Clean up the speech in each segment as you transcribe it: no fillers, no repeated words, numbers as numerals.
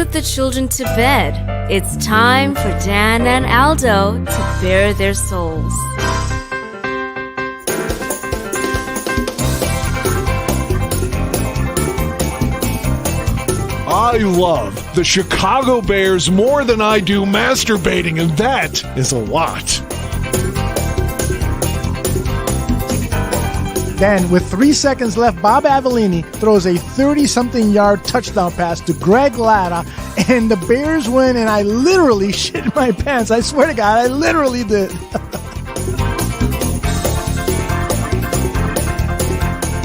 Put the children to bed. It's time for Dan and Aldo to bare their souls. I love the Chicago Bears more than I do masturbating, and that is a lot. Then, with 3 seconds left, Bob Avellini throws a 30-something yard touchdown pass to Greg Latta, and the Bears win, and I literally shit my pants. I swear to God, I literally did.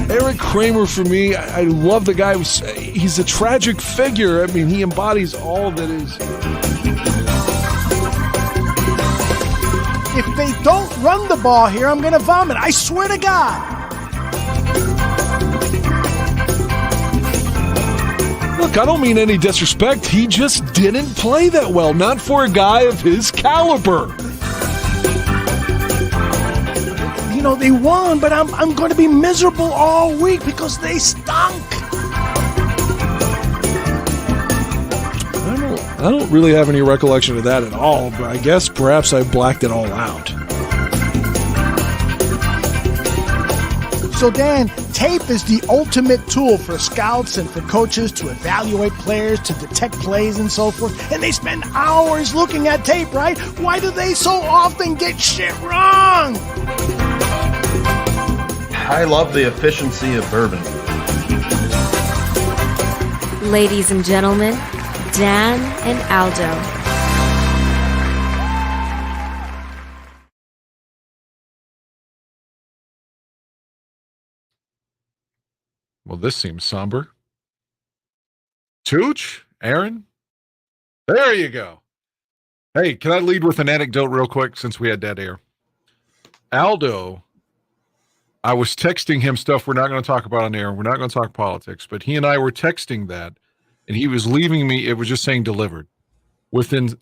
Eric Kramer, for me, I love the guy. He's a tragic figure. I mean, he embodies all that is. If they don't run the ball here, I'm going to vomit. I swear to God. Look, I don't mean any disrespect. He just didn't play that well. Not for a guy of his caliber. You know, they won, but I'm going to be miserable all week because they stunk. I don't really have any recollection of that at all, but I guess perhaps I blacked it all out. So, Dan, tape is the ultimate tool for scouts and for coaches to evaluate players, to detect plays and so forth. And they spend hours looking at tape, right? Why do they so often get shit wrong? I love the efficiency of bourbon. Ladies and gentlemen, Dan and Aldo. Well, this seems somber. Tooch? Aaron? There you go. Hey, can I lead with an anecdote real quick since we had dead air? Aldo, I was texting him stuff we're not going to talk about on air. We're not going to talk politics, but he and I were texting that, and he was leaving me. It was just saying delivered.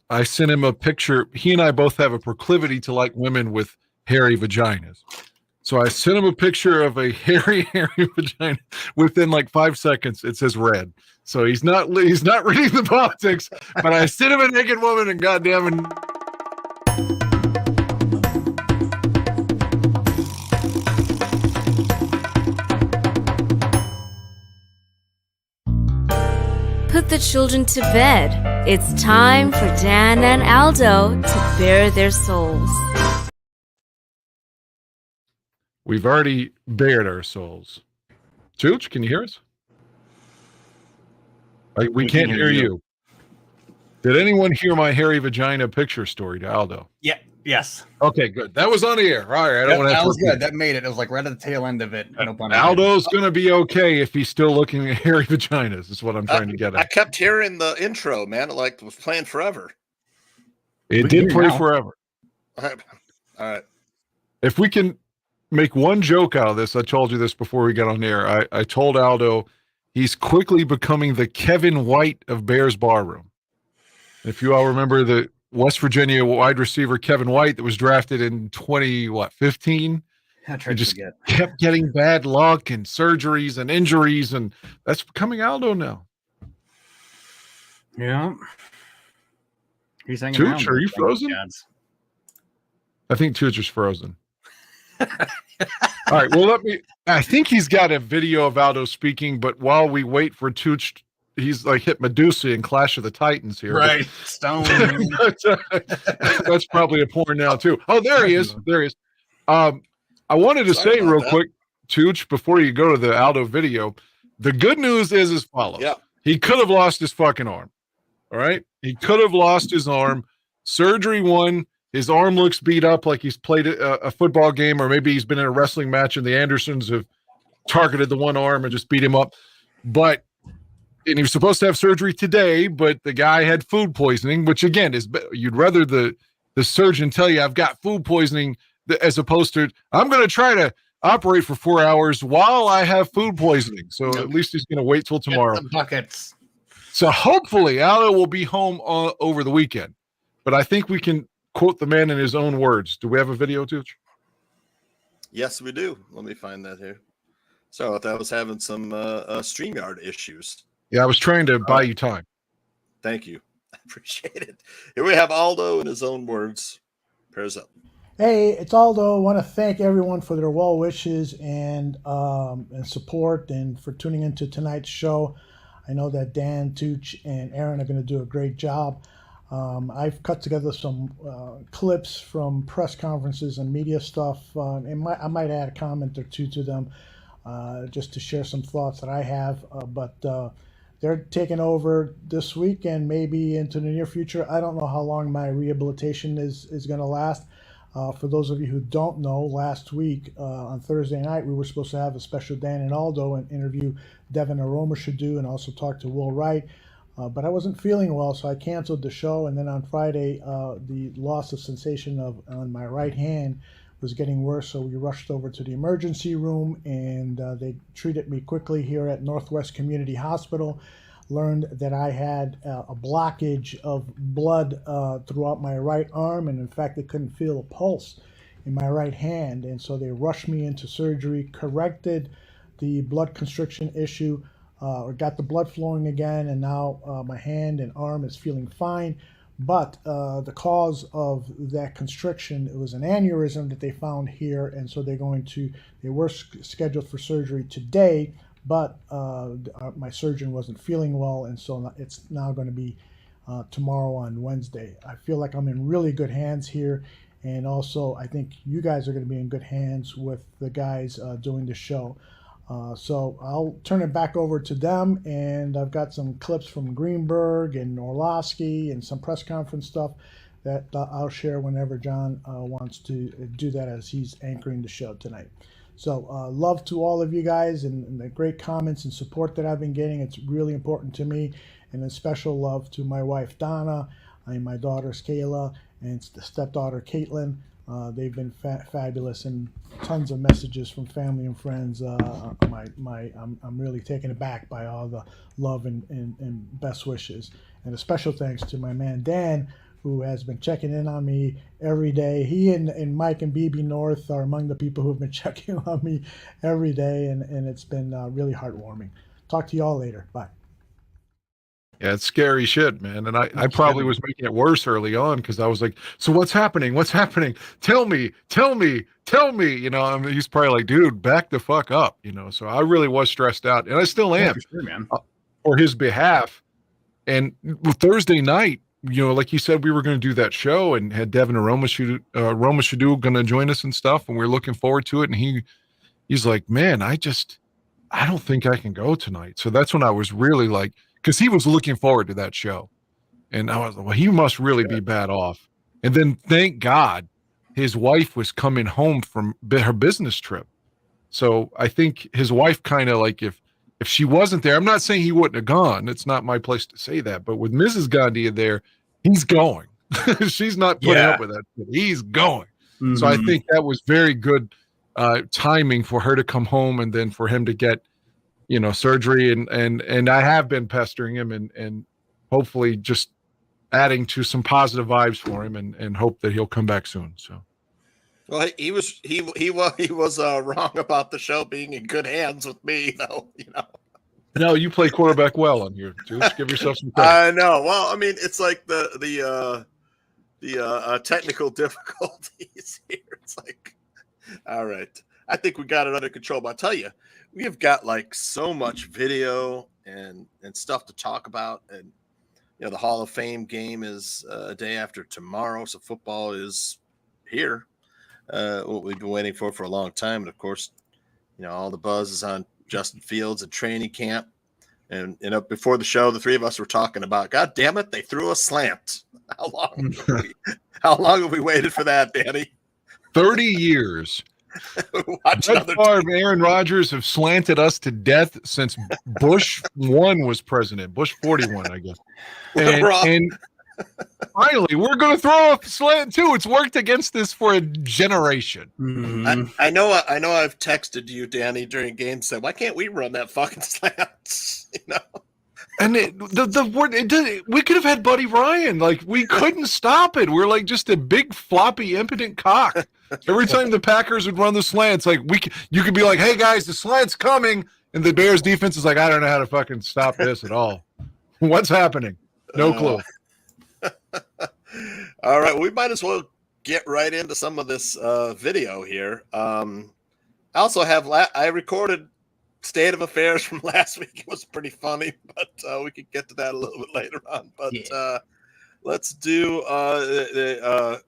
I sent him a picture. He and I both have a proclivity to like women with hairy vaginas. So I sent him a picture of a hairy vagina. Within like 5 seconds, it says red. So he's not reading the politics, but I sent him a naked woman, and goddamn it. Put the children to bed. It's time for Dan and Aldo to bare their souls. We've already bared our souls. Tooch, can you hear us? We can't hear you. Did anyone hear my hairy vagina picture story to Aldo? Yeah. Yes. Okay, good. That was on the air. All right. That was good. That made it. It was like right at the tail end of it. Aldo's going to be okay if he's still looking at hairy vaginas, is what I'm trying to get at. I kept hearing the intro, man. It like was playing forever. It did play forever. All right. If we can make one joke out of this, I told you this before we got on air. I told Aldo he's quickly becoming the Kevin White of Bears Barroom. If you all remember the West Virginia wide receiver Kevin White that was drafted in 2015, and just kept getting bad luck and surgeries and injuries, and that's becoming Aldo now. Yeah. He's hanging Tooch, around. are you frozen? I think Tooch is frozen. All right, well, I think he's got a video of Aldo speaking, but while we wait for Tooch, he's like hit Medusa in Clash of the Titans here. Right, Stone. That's probably a porn now, too. Oh, there he is. There he is. I wanted to say real quick, Tooch, before you go to the Aldo video, the good news is as follows. Yeah. He could have lost his fucking arm. All right? He could have lost his arm. Surgery won. His arm looks beat up like he's played a football game, or maybe he's been in a wrestling match and the Andersons have targeted the one arm and just beat him up. And he was supposed to have surgery today, but the guy had food poisoning, which again you'd rather the surgeon tell you I've got food poisoning as opposed to I'm going to try to operate for 4 hours while I have food poisoning. So at least he's going to wait till tomorrow. Get the buckets. So hopefully Aldo will be home over the weekend, but I think we can quote the man in his own words. Do we have a video, Tooch? Yes, we do. Let me find that here. So I thought I was having some StreamYard issues. Yeah, I was trying to buy you time. Thank you. I appreciate it. Here we have Aldo in his own words. Pairs up. Hey, it's Aldo. I want to thank everyone for their well wishes and support, and for tuning into tonight's show. I know that Dan, Tooch, and Aaron are going to do a great job. I've cut together some clips from press conferences and media stuff, and I might add a comment or two to them just to share some thoughts that I have. But they're taking over this week and maybe into the near future. I don't know how long my rehabilitation is going to last. For those of you who don't know, last week on Thursday night, we were supposed to have a special Dan and Aldo and interview Devin Aromashadu and also talk to Will Wright. But I wasn't feeling well, so I canceled the show. And then on Friday, the loss of sensation on my right hand was getting worse, so we rushed over to the emergency room, and they treated me quickly here at Northwest Community Hospital. Learned that I had a blockage of blood throughout my right arm, and in fact, they couldn't feel a pulse in my right hand. And so they rushed me into surgery, corrected the blood constriction issue, or got the blood flowing again, and now my hand and arm is feeling fine. But the cause of that constriction, it was an aneurysm that they found here, and so they were scheduled for surgery today, but my surgeon wasn't feeling well, and so it's now going to be tomorrow on Wednesday. I feel like I'm in really good hands here, and also I think you guys are going to be in good hands with the guys doing the show. So I'll turn it back over to them, and I've got some clips from Greenberg and Orlovsky and some press conference stuff that I'll share whenever John wants to do that, as he's anchoring the show tonight. So love to all of you guys, and the great comments and support that I've been getting. It's really important to me. And a special love to my wife Donna and my daughters Kayla and the stepdaughter Caitlin. They've been fabulous, and tons of messages from family and friends. I'm really taken aback by all the love and best wishes. And a special thanks to my man Dan, who has been checking in on me every day. He and Mike and BB North are among the people who have been checking on me every day, and it's been really heartwarming. Talk to you all later. Bye. Yeah, it's scary shit, man. And I probably was making it worse early on, because I was like, so what's happening? What's happening? Tell me. You know, I mean, he's probably like, dude, back the fuck up. You know, so I really was stressed out, and I still am, sure, man. For his behalf. And Thursday night, you know, like you said, we were going to do that show and had Devin Aromashadu going to join us and stuff, and we are looking forward to it. And he's like, man, I don't think I can go tonight. So that's when I was really like, because he was looking forward to that show. And I was like, well, he must really be bad off. And then thank God his wife was coming home from her business trip. So I think his wife kind of like, if she wasn't there, I'm not saying he wouldn't have gone. It's not my place to say that. But with Mrs. Gandhi there, he's going. She's not putting up with that. He's going. Mm-hmm. So I think that was very good timing for her to come home, and then for him to get, you know, surgery. And I have been pestering him and hopefully just adding to some positive vibes for him, and hope that he'll come back soon. So. Well, he was wrong about the show being in good hands with me, though. You know. No, you play quarterback well on here, dude. Give yourself some credit. I know. Well, I mean, it's like the technical difficulties here. It's like, all right, I think we got it under control. But I'll tell you, we have got like so much video and stuff to talk about, and you know, the Hall of Fame game is a day after tomorrow, so football is here. What we've been waiting for a long time. And of course, you know, all the buzz is on Justin Fields and training camp. And you know, before the show, the three of us were talking about, God damn it, they threw a slant. How long have we waited for that, Danny? 30 years. Brett Favre and Aaron Rodgers have slanted us to death since Bush 1 was president. Bush 41, I guess. And finally, we're going to throw a slant too. It's worked against us for a generation. Mm-hmm. I know. I've texted you, Danny, during games. Said, why can't we run that fucking slant? You know. And we could have had Buddy Ryan. Like, we couldn't stop it. We're like just a big floppy, impotent cock. Every time the Packers would run the slants, like you could be like, "Hey guys, the slant's coming," and the Bears defense is like, "I don't know how to fucking stop this at all. What's happening?" No clue. All right, we might as well get right into some of this video here. I also have I recorded State of Affairs from last week. It was pretty funny, but we could get to that a little bit later on. But let's do the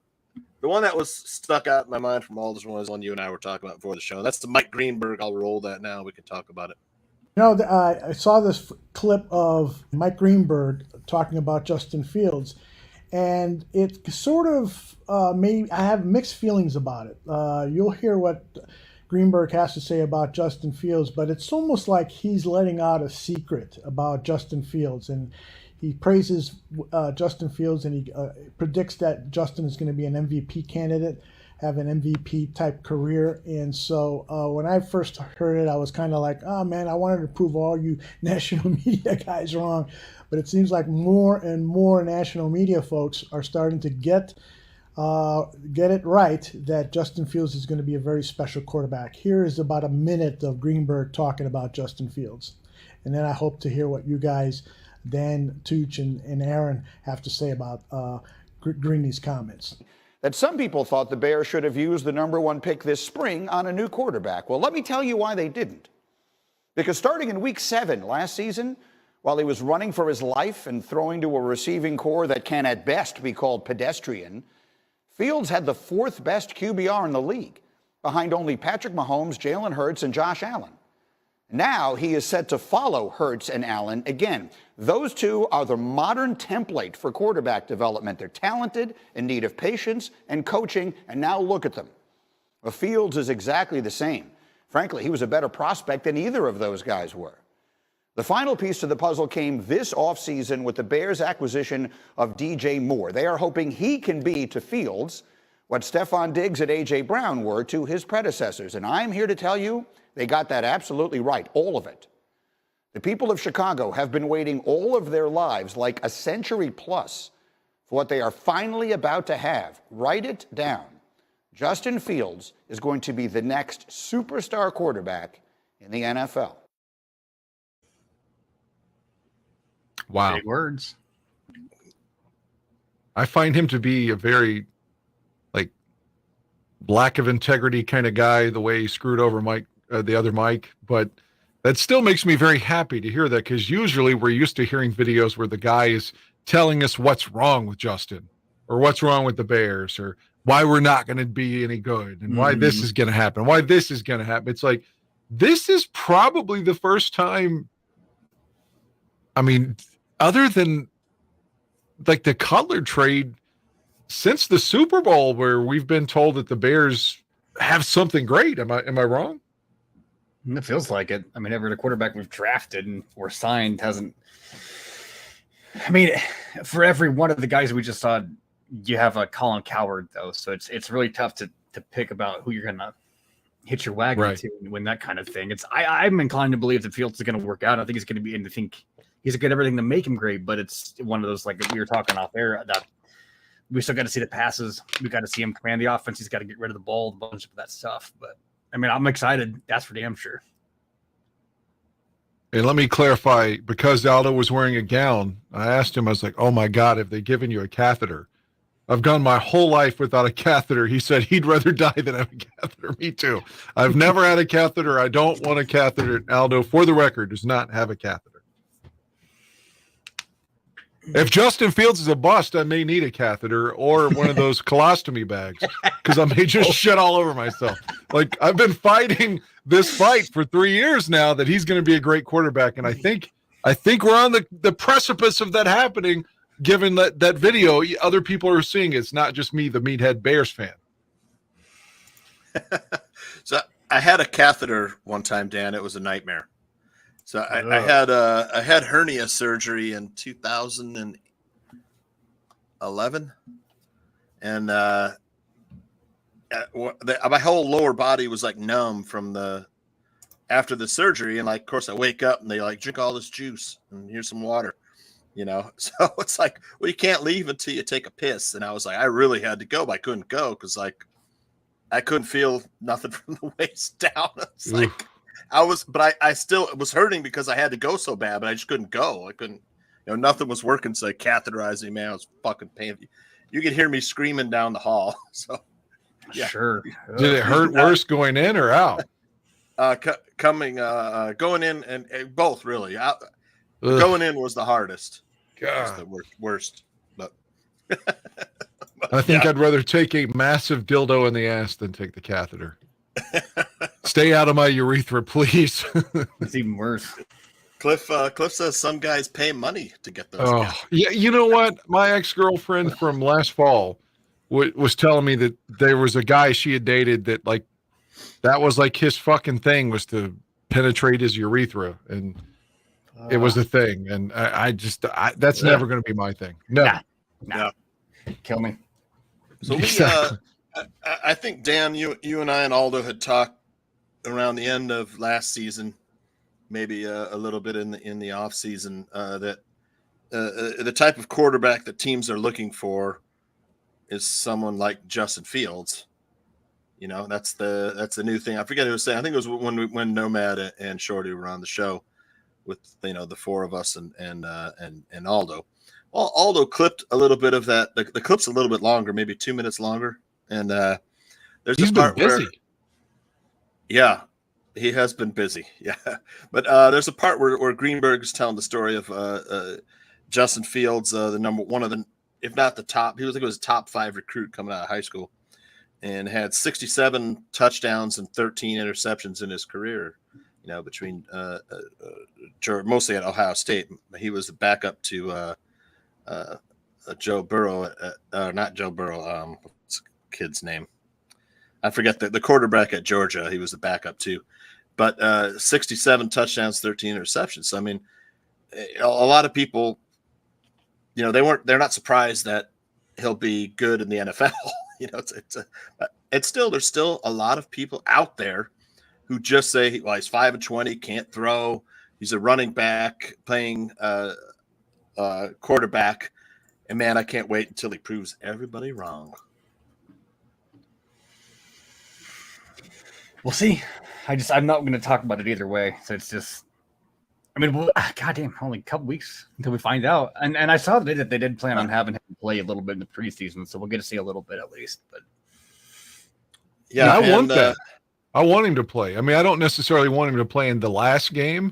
one that was stuck out in my mind from all this one was one you and I were talking about before the show. That's the Mike Greenberg. I'll roll that now. We can talk about it. You know, I saw this clip of Mike Greenberg talking about Justin Fields, and it sort of I have mixed feelings about it. You'll hear what Greenberg has to say about Justin Fields, but it's almost like he's letting out a secret about Justin Fields, and he praises Justin Fields, and he predicts that Justin is going to be an MVP candidate, have an MVP type career. And so when I first heard it, I was kind of like, oh man, I wanted to prove all you national media guys wrong. But it seems like more and more national media folks are starting to get it right that Justin Fields is going to be a very special quarterback. Here is about a minute of Greenberg talking about Justin Fields. And then I hope to hear what you guys, Dan, Tooch, and Aaron, have to say about Greeny's comments. That some people thought the Bears should have used the #1 pick this spring on a new quarterback. Well, let me tell you why they didn't. Because starting in week 7 last season, while he was running for his life and throwing to a receiving core that can at best be called pedestrian, Fields had the 4th best QBR in the league, behind only Patrick Mahomes, Jalen Hurts, and Josh Allen. Now he is set to follow Hurts and Allen again. Those two are the modern template for quarterback development. They're talented, in need of patience and coaching, and now look at them. Well, Fields is exactly the same. Frankly, he was a better prospect than either of those guys were. The final piece to the puzzle came this offseason with the Bears' acquisition of DJ Moore. They are hoping he can be to Fields what Stephon Diggs and A.J. Brown were to his predecessors. And I'm here to tell you they got that absolutely right, all of it. The people of Chicago have been waiting all of their lives, like a century plus, for what they are finally about to have. Write it down. Justin Fields is going to be the next superstar quarterback in the NFL. Wow. Big words. I find him to be a very, lack of integrity kind of guy, the way he screwed over Mike, the other Mike. But that still makes me very happy to hear that, because usually we're used to hearing videos where the guy is telling us what's wrong with Justin or what's wrong with the Bears or why we're not going to be any good and why this is going to happen, why this is going to happen. It's like, this is probably the first time, other than the Cutler trade, since the Super Bowl, where we've been told that the Bears have something great. Am I wrong? It feels like it. Every quarterback we've drafted or signed hasn't. For every one of the guys we just saw, you have a Colin Cowherd though, so it's really tough to pick about who you're gonna hit your wagon to and win that kind of thing. I'm inclined to believe that Fields is going to work out. I think he's going to be, and I think he's got everything to make him great. But it's one of those, like we were talking off air, that we still got to see the passes. We got to see him command the offense. He's got to get rid of the ball, a bunch of that stuff. But I'm excited. That's for damn sure. And let me clarify, because Aldo was wearing a gown, I asked him, I was like, oh my God, have they given you a catheter? I've gone my whole life without a catheter. He said he'd rather die than have a catheter. Me too. I've never had a catheter. I don't want a catheter. Aldo, for the record, does not have a catheter. If Justin Fields is a bust, I may need a catheter or one of those colostomy bags, because I may just shit all over myself. I've been fighting this fight for 3 years now that he's going to be a great quarterback, and I think we're on the precipice of that happening, given that video other people are seeing. It's not just me, the meathead Bears fan. So I had a catheter one time, Dan. It was a nightmare. So I had hernia surgery in 2011, and my whole lower body was numb from after the surgery. And of course I wake up and they drink all this juice and here's some water, So it's well, you can't leave until you take a piss. And I was I really had to go, but I couldn't go because I couldn't feel nothing from the waist down. It's I still was hurting because I had to go so bad, but I just couldn't go. I couldn't nothing was working. So they catheterized me, man. I was fucking painful. You could hear me screaming down the hall. So yeah. Sure. Did it hurt worse going in or out? Going in and both really. Going in was the hardest. God, the worst. But I think I'd rather take a massive dildo in the ass than take the catheter. Stay out of my urethra, please. It's even worse. Cliff says some guys pay money to get those. Oh, yeah. You know what? My ex-girlfriend from last fall was telling me that there was a guy she had dated that like that was like his fucking thing was to penetrate his urethra, and it was a thing. And I that's never going to be my thing. No. Nah. Kill me. So I think Dan, you and I and Aldo had talked around the end of last season, maybe a little bit in the off season, that the type of quarterback that teams are looking for is someone like Justin Fields. That's the new thing. I forget who was saying. I think it was when Nomad and Shorty were on the show with the four of us and Aldo. Well, Aldo clipped a little bit of that. The clip's a little bit longer, maybe 2 minutes longer. And there's He's a part been busy. where, yeah, he has been busy. Yeah, but there's a part where Greenberg is telling the story of Justin Fields, the number one of the, if not the top, he was a top 5 recruit coming out of high school, and had 67 touchdowns and 13 interceptions in his career. Between mostly at Ohio State. He was the backup to Joe Burrow, not Joe Burrow. What's the kid's name? I forget the quarterback at Georgia. He was the backup too, but 67 touchdowns, 13 interceptions. So, I mean, a lot of people, they're not surprised that he'll be good in the NFL. There's still a lot of people out there who just say, well, he's 5-20, can't throw. He's a running back playing quarterback. And man, I can't wait until he proves everybody wrong. We'll see. I'm not going to talk about it either way. So it's just, goddamn, only a couple weeks until we find out. And I saw that they did plan on having him play a little bit in the preseason, so we'll get to see a little bit at least. But yeah, I want that. I want him to play. I mean, I don't necessarily want him to play in the last game,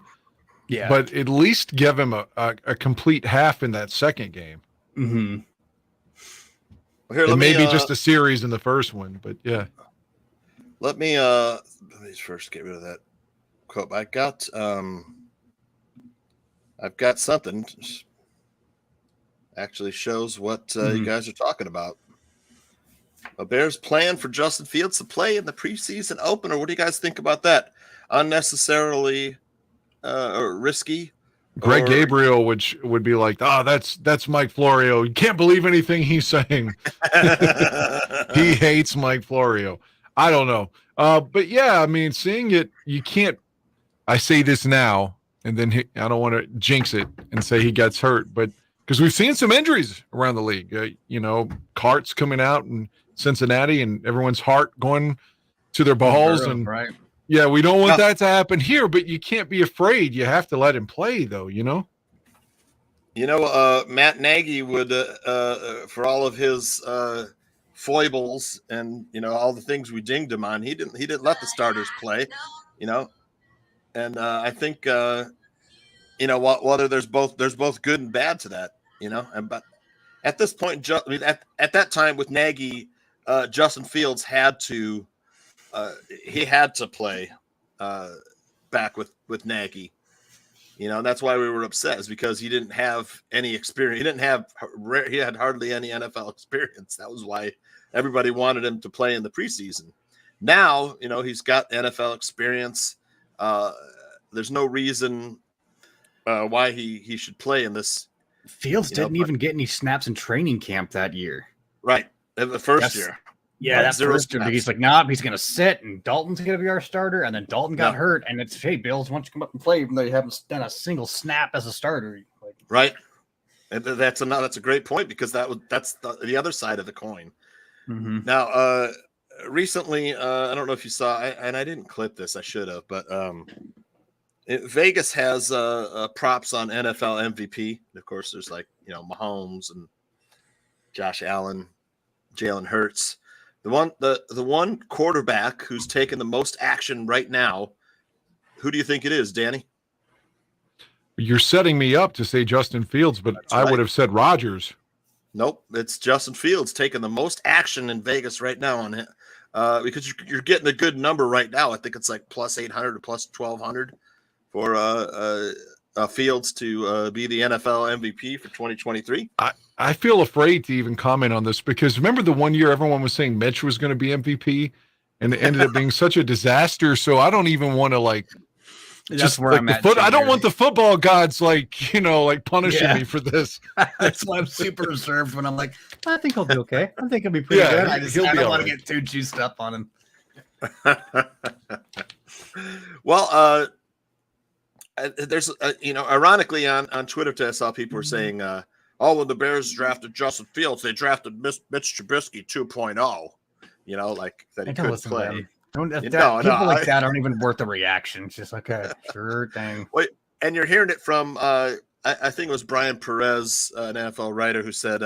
but at least give him a complete half in that second game. Mm-hmm. Well, here, and maybe just a series in the first one, but yeah. Let me first get rid of that quote. I've got something actually shows what you guys are talking about. A Bears plan for Justin Fields to play in the preseason opener. What do you guys think about that? Unnecessarily risky. Greg Gabriel would be like, that's Mike Florio. You can't believe anything he's saying. He hates Mike Florio. I don't know. But yeah, I mean, seeing it, you can't, I say this now, and then I don't want to jinx it and say he gets hurt, but because we've seen some injuries around the league, carts coming out in Cincinnati and everyone's heart going to their balls. And right. Yeah, we don't want that to happen here, but you can't be afraid. You have to let him play though, Matt Nagy would, for all of his foibles and all the things we dinged him on, he didn't let the starters play, and I think whether there's both good and bad to that, but at this point, at that time with Nagy, Justin Fields had to play back with Nagy. And that's why we were upset, is because he didn't have any experience. He had hardly any NFL experience. That was why everybody wanted him to play in the preseason. Now, he's got NFL experience. There's no reason why he should play in this. Fields didn't even get any snaps in training camp that year. Right. The first year. Yeah, that's the first year. He's like, nah, he's going to sit, and Dalton's going to be our starter. And then Dalton got hurt, and it's, hey, Bills, why don't you come up and play, even though you haven't done a single snap as a starter. Right. And that's a great point, because that's the other side of the coin. Mm-hmm. Now, recently, I don't know if you saw, and I didn't clip this, I should have, but Vegas has props on NFL MVP. Of course, there's like, Mahomes and Josh Allen, Jalen Hurts. The one quarterback who's taken the most action right now, who do you think it is, Danny? You're setting me up to say Justin Fields, but That's I right. would have said Rodgers. Nope, it's Justin Fields taking the most action in Vegas right now on it, because you're getting a good number right now. I think it's like plus 800 or plus 1,200 for Fields to be the NFL MVP for 2023. I feel afraid to even comment on this because remember the one year everyone was saying Mitch was going to be MVP, and it ended up being such a disaster. So I don't even want to That's where I'm at. I don't want the football gods punishing me for this. That's why I'm super reserved when I'm like, I think he'll be okay. I think he'll be pretty good. I don't want to get too juiced up on him. Well, there's ironically on Twitter, I saw people were saying, when the Bears drafted Justin Fields, they drafted Mitch Trubisky 2.0. Like that he couldn't play. People like that aren't even worth a reaction. It's just like a sure thing. Wait, and you're hearing it from I think it was Brian Perez, an NFL writer, who said,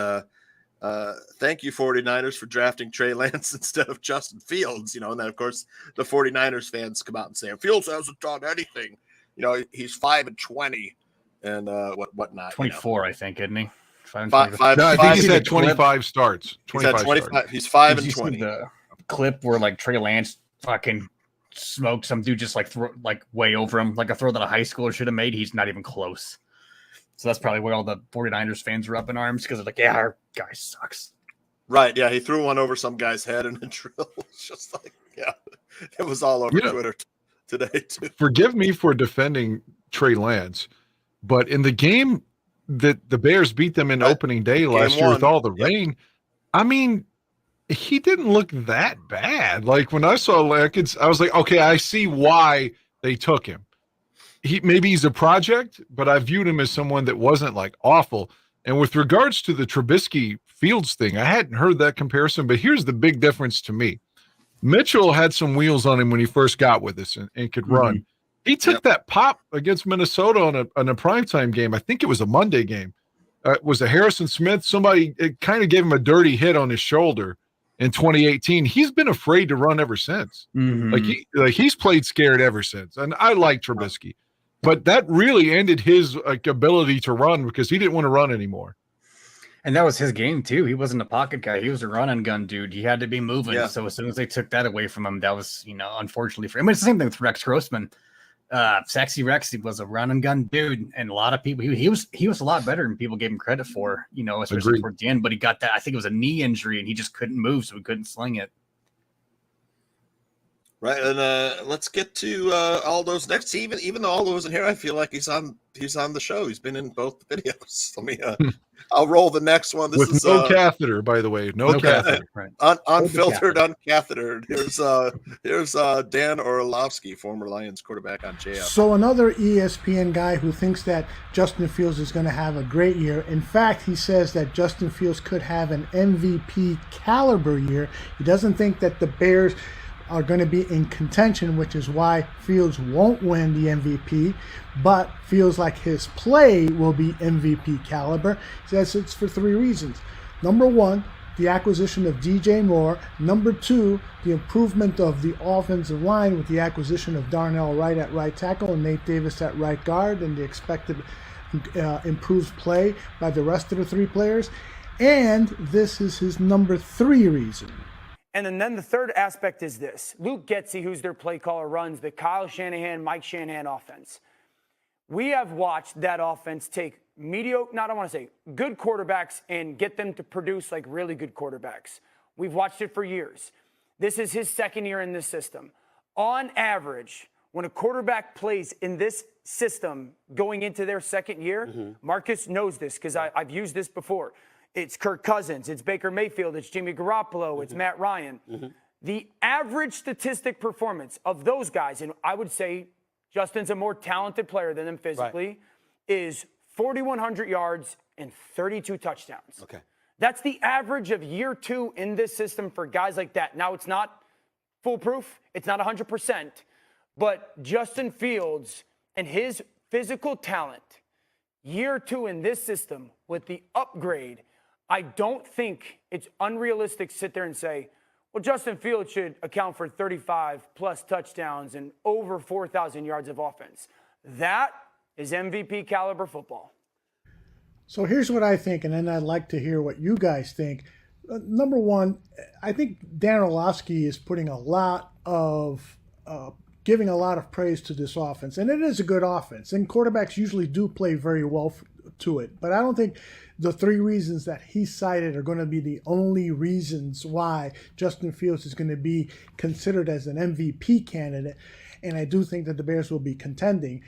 thank you 49ers for drafting Trey Lance instead of Justin Fields. And then of course the 49ers fans come out and say Fields hasn't done anything. He's 5-20 and whatnot. 24, I think, isn't he? I think he said 25 starts. 25 starts. He's 5-20. The clip where like Trey Lance fucking smoked some dude just throw way over him, like a throw that a high schooler should have made. He's not even close. So that's probably where all the 49ers fans are up in arms because they're like, yeah, our guy sucks. Right. Yeah. He threw one over some guy's head in a drill. It's just it was all over Twitter today too. Forgive me for defending Trey Lance, but in the game that the Bears beat them in opening day last year with all the rain, I mean, he didn't look that bad. Like when I saw Lankins, I was like, okay, I see why they took him. Maybe he's a project, but I viewed him as someone that wasn't awful. And with regards to the Trubisky Fields thing, I hadn't heard that comparison, but here's the big difference to me. Mitchell had some wheels on him when he first got with us and could run. He took that pop against Minnesota on a primetime game. I think it was a Monday game. Was it Harrison Smith? Somebody kind of gave him a dirty hit on his shoulder in 2018. He's been afraid to run ever since. He's played scared ever since. And I like Trubisky, but that really ended his ability to run because he didn't want to run anymore. And that was his game too. He wasn't a pocket guy. He was a run and gun dude. He had to be moving. Yeah. So as soon as they took that away from him, that was, unfortunately for him. It's the same thing with Rex Grossman. Sexy Rex, he was a run and gun dude, and a lot of people he was a lot better than people gave him credit for, especially towards the end. But he got that, I think it was a knee injury, and he just couldn't move, so he couldn't sling it. Right, and let's get to Aldo's next. Even though Aldo isn't here, I feel like he's on the show. He's been in both videos. Let me I'll roll the next one. This is no catheter, by the way. No catheter. Right. Unfiltered, uncathetered. Here's Dan Orlovsky, former Lions quarterback on JF. So another ESPN guy who thinks that Justin Fields is going to have a great year. In fact, he says that Justin Fields could have an MVP caliber year. He doesn't think that the Bears are going to be in contention, which is why Fields won't win the MVP, but feels like his play will be MVP caliber. He says it's for three reasons. Number one, the acquisition of DJ Moore. Number two, the improvement of the offensive line with the acquisition of Darnell Wright at right tackle and Nate Davis at right guard, and the expected improved play by the rest of the three players. And this is his number three reason. And then the third aspect is this. Luke Getsy, who's their play caller, runs the Kyle Shanahan, Mike Shanahan offense. We have watched that offense take mediocre, I don't want to say good quarterbacks and get them to produce like really good quarterbacks. We've watched it for years. This is his second year in this system. On average, when a quarterback plays in this system going into their second year, Marcus knows this because I've used this before. It's Kirk Cousins, it's Baker Mayfield, it's Jimmy Garoppolo, it's Matt Ryan. The average statistic performance of those guys, and I would say Justin's a more talented player than them physically, is 4,100 yards and 32 touchdowns. Okay. That's the average of year two in this system for guys like that. Now, it's not foolproof. It's not 100%. But Justin Fields and his physical talent, year 2 in this system with the upgrade, I don't think it's unrealistic to sit there and say, well, Justin Fields should account for 35 plus touchdowns and over 4,000 yards of offense. That is MVP caliber football. So here's what I think, and then I'd like to hear what you guys think. Number one, I think Dan Orlovsky is putting a lot of giving a lot of praise to this offense, and it is a good offense, and quarterbacks usually do play very well to it. But I don't think the 3 reasons that he cited are going to be the only reasons why Justin Fields is going to be considered as an MVP candidate, and I do think that the Bears will be contending.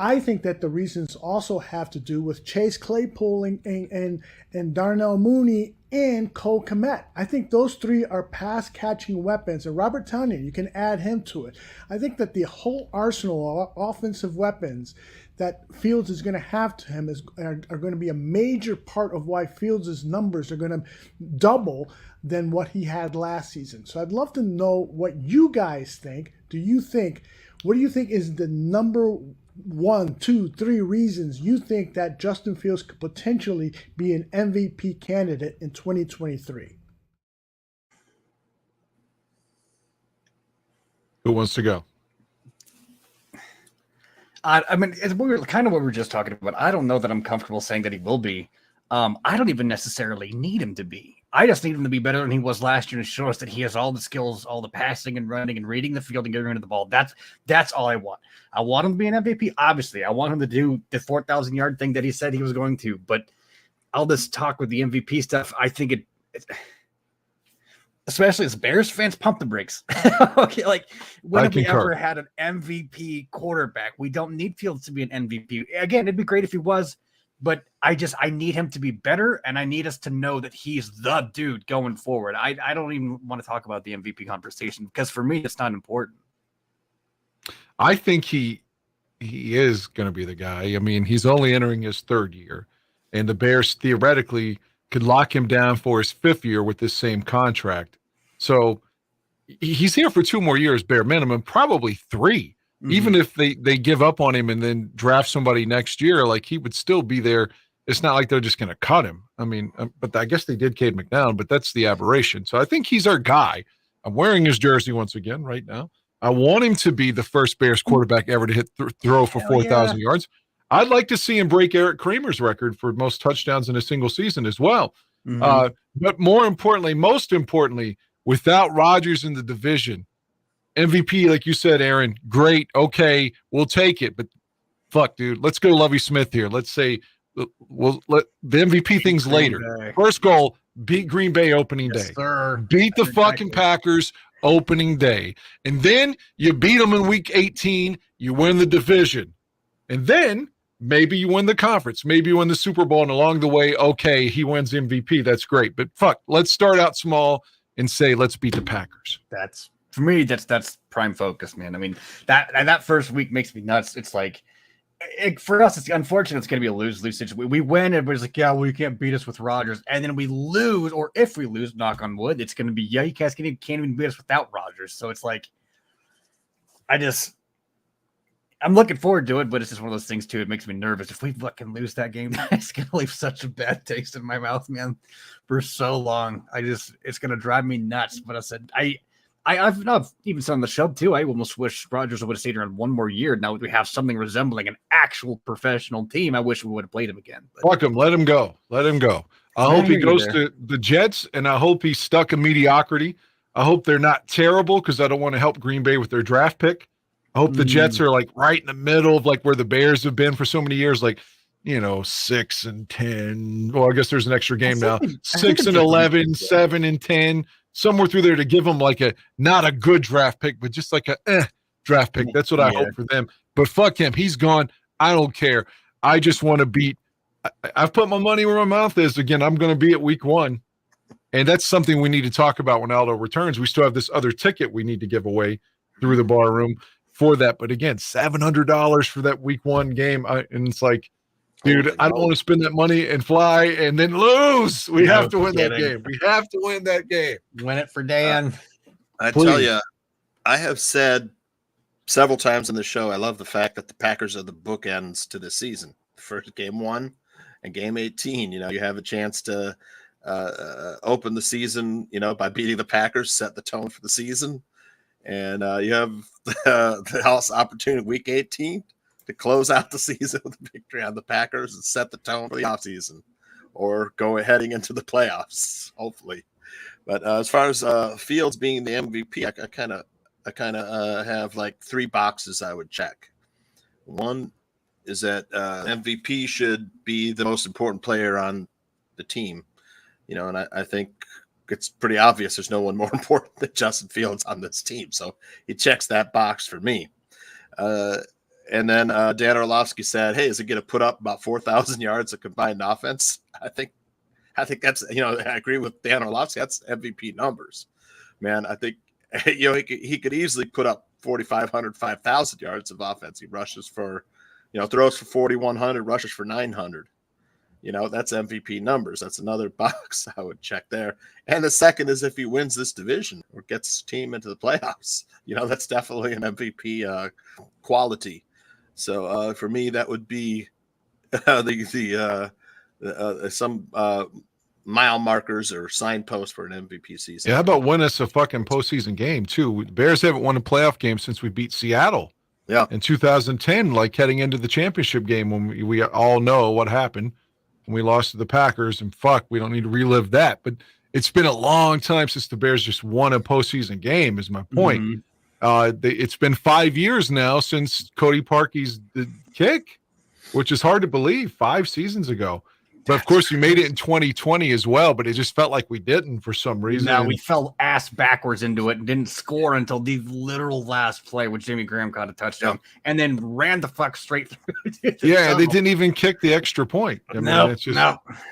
I think that the reasons also have to do with Chase Claypool and Darnell Mooney and Cole Kmet. I think those 3 are pass-catching weapons, and Robert Tonyan, you can add him to it. I think that the whole arsenal of offensive weapons that Fields is going to have to him are going to be a major part of why Fields' numbers are going to double than what he had last season. So I'd love to know what you guys think. What do you think is the number 1, 2, 3 reasons you think that Justin Fields could potentially be an MVP candidate in 2023? Who wants to go? I mean, it's kind of what we were just talking about. I don't know that I'm comfortable saying that he will be. I don't even necessarily need him to be. I just need him to be better than he was last year and show us that he has all the skills, all the passing and running and reading the field and getting rid of the ball. That's all I want. I want him to be an MVP. Obviously, I want him to do the 4,000 yard thing that he said he was going to. But all this talk with the MVP stuff, I think it especially as Bears fans, pump the brakes. Okay, like when have we ever had an MVP quarterback? We don't need Fields to be an MVP. Again, it'd be great if he was. But I need him to be better, and I need us to know that he's the dude going forward. I don't even want to talk about the MVP conversation because for me, it's not important. I think he is going to be the guy. I mean, he's only entering his 3rd year, and the Bears theoretically could lock him down for his 5th year with this same contract. So he's here for 2 more years, bare minimum, probably 3. Mm-hmm. Even if they give up on him and then draft somebody next year, like he would still be there. It's not like they're just going to cut him. I mean, but I guess they did Cade McNown, but that's the aberration. So I think he's our guy. I'm wearing his jersey once again right now. I want him to be the first Bears quarterback ever to hit throw for 4,000 yards. I'd like to see him break Eric Kramer's record for most touchdowns in a single season as well. Mm-hmm. But most importantly, without Rodgers in the division, MVP, like you said, Aaron, great. Okay, we'll take it. But fuck, dude, let's go Lovie Smith here. Let's say we'll let the MVP things later. Day. First goal, beat Green Bay opening day. Sir. Beat the fucking Packers opening day. And then you beat them in week 18. You win the division. And then maybe you win the conference. Maybe you win the Super Bowl. And along the way, okay, he wins MVP. That's great. But fuck, let's start out small and say, let's beat the Packers. For me, that's prime focus, man. I mean, that first week makes me nuts. It's like, for us, it's unfortunate. It's going to be a lose-lose situation. We win, everybody's like, yeah, well, you can't beat us with Rodgers. And then we lose, or if we lose, knock on wood, it's going to be, yeah, you can't even beat us without Rodgers. So it's like, I'm looking forward to it, but it's just one of those things, too. It makes me nervous. If we fucking lose that game, it's going to leave such a bad taste in my mouth, man, for so long. It's going to drive me nuts. But I said, I've not even said on the show too. I almost wish Rodgers would have stayed around 1 more year. Now we have something resembling an actual professional team. I wish we would have played him again. Fuck him. Let him go. Let him go. I hope he goes to the Jets, and I hope he's stuck in mediocrity. I hope they're not terrible because I don't want to help Green Bay with their draft pick. I hope the Jets are like right in the middle of like where the Bears have been for so many years, like 6-10. Well, I guess there's an extra game now. 6-11, 7-10. Somewhere through there to give them like not a good draft pick, but just like a draft pick. That's what I hope for them. But fuck him. He's gone. I don't care. I just want to beat. I've put my money where my mouth is. Again, I'm going to be at week 1. And that's something we need to talk about when Aldo returns. We still have this other ticket we need to give away through the bar room for that. But again, $700 for that week 1 game. And it's like, dude, I don't want to spend that money and fly and then lose. We have to win that game. We have to win that game. Win it for Dan. I tell you, I have said several times in the show, I love the fact that the Packers are the bookends to the season. First game 1 and game 18, you have a chance to open the season, by beating the Packers, set the tone for the season. And you have the house opportunity week 18 to close out the season with a victory on the Packers and set the tone for the offseason, or go heading into the playoffs, hopefully. But as far as Fields being the MVP, I kind of have like 3 boxes I would check. One is that MVP should be the most important player on the team, and I think it's pretty obvious there's no one more important than Justin Fields on this team. So he checks that box for me. And then Dan Orlovsky said, hey, is it going to put up about 4,000 yards of combined offense? I think that's, I agree with Dan Orlovsky. That's MVP numbers, man. I think, he could easily put up 4,500, 5,000 yards of offense. He rushes for, throws for 4,100, rushes for 900. That's MVP numbers. That's another box I would check there. And the second is if he wins this division or gets his team into the playoffs, that's definitely an MVP quality. So for me, that would be some mile markers or signposts for an MVP season. Yeah, how about win us a fucking postseason game too? The Bears haven't won a playoff game since we beat Seattle. Yeah, in 2010, like heading into the championship game when we all know what happened when we lost to the Packers. And fuck, we don't need to relive that. But it's been a long time since the Bears just won a postseason game. Is my point. Mm-hmm. It's been 5 years now since Cody Parkey's kick, which is hard to believe. 5 seasons ago. But of course, we made it in 2020 as well, but it just felt like we didn't for some reason. No, we fell ass backwards into it and didn't score until the literal last play, which Jimmy Graham caught a touchdown, and then ran the fuck straight through. Yeah, they didn't even kick the extra point. I mean, it's just,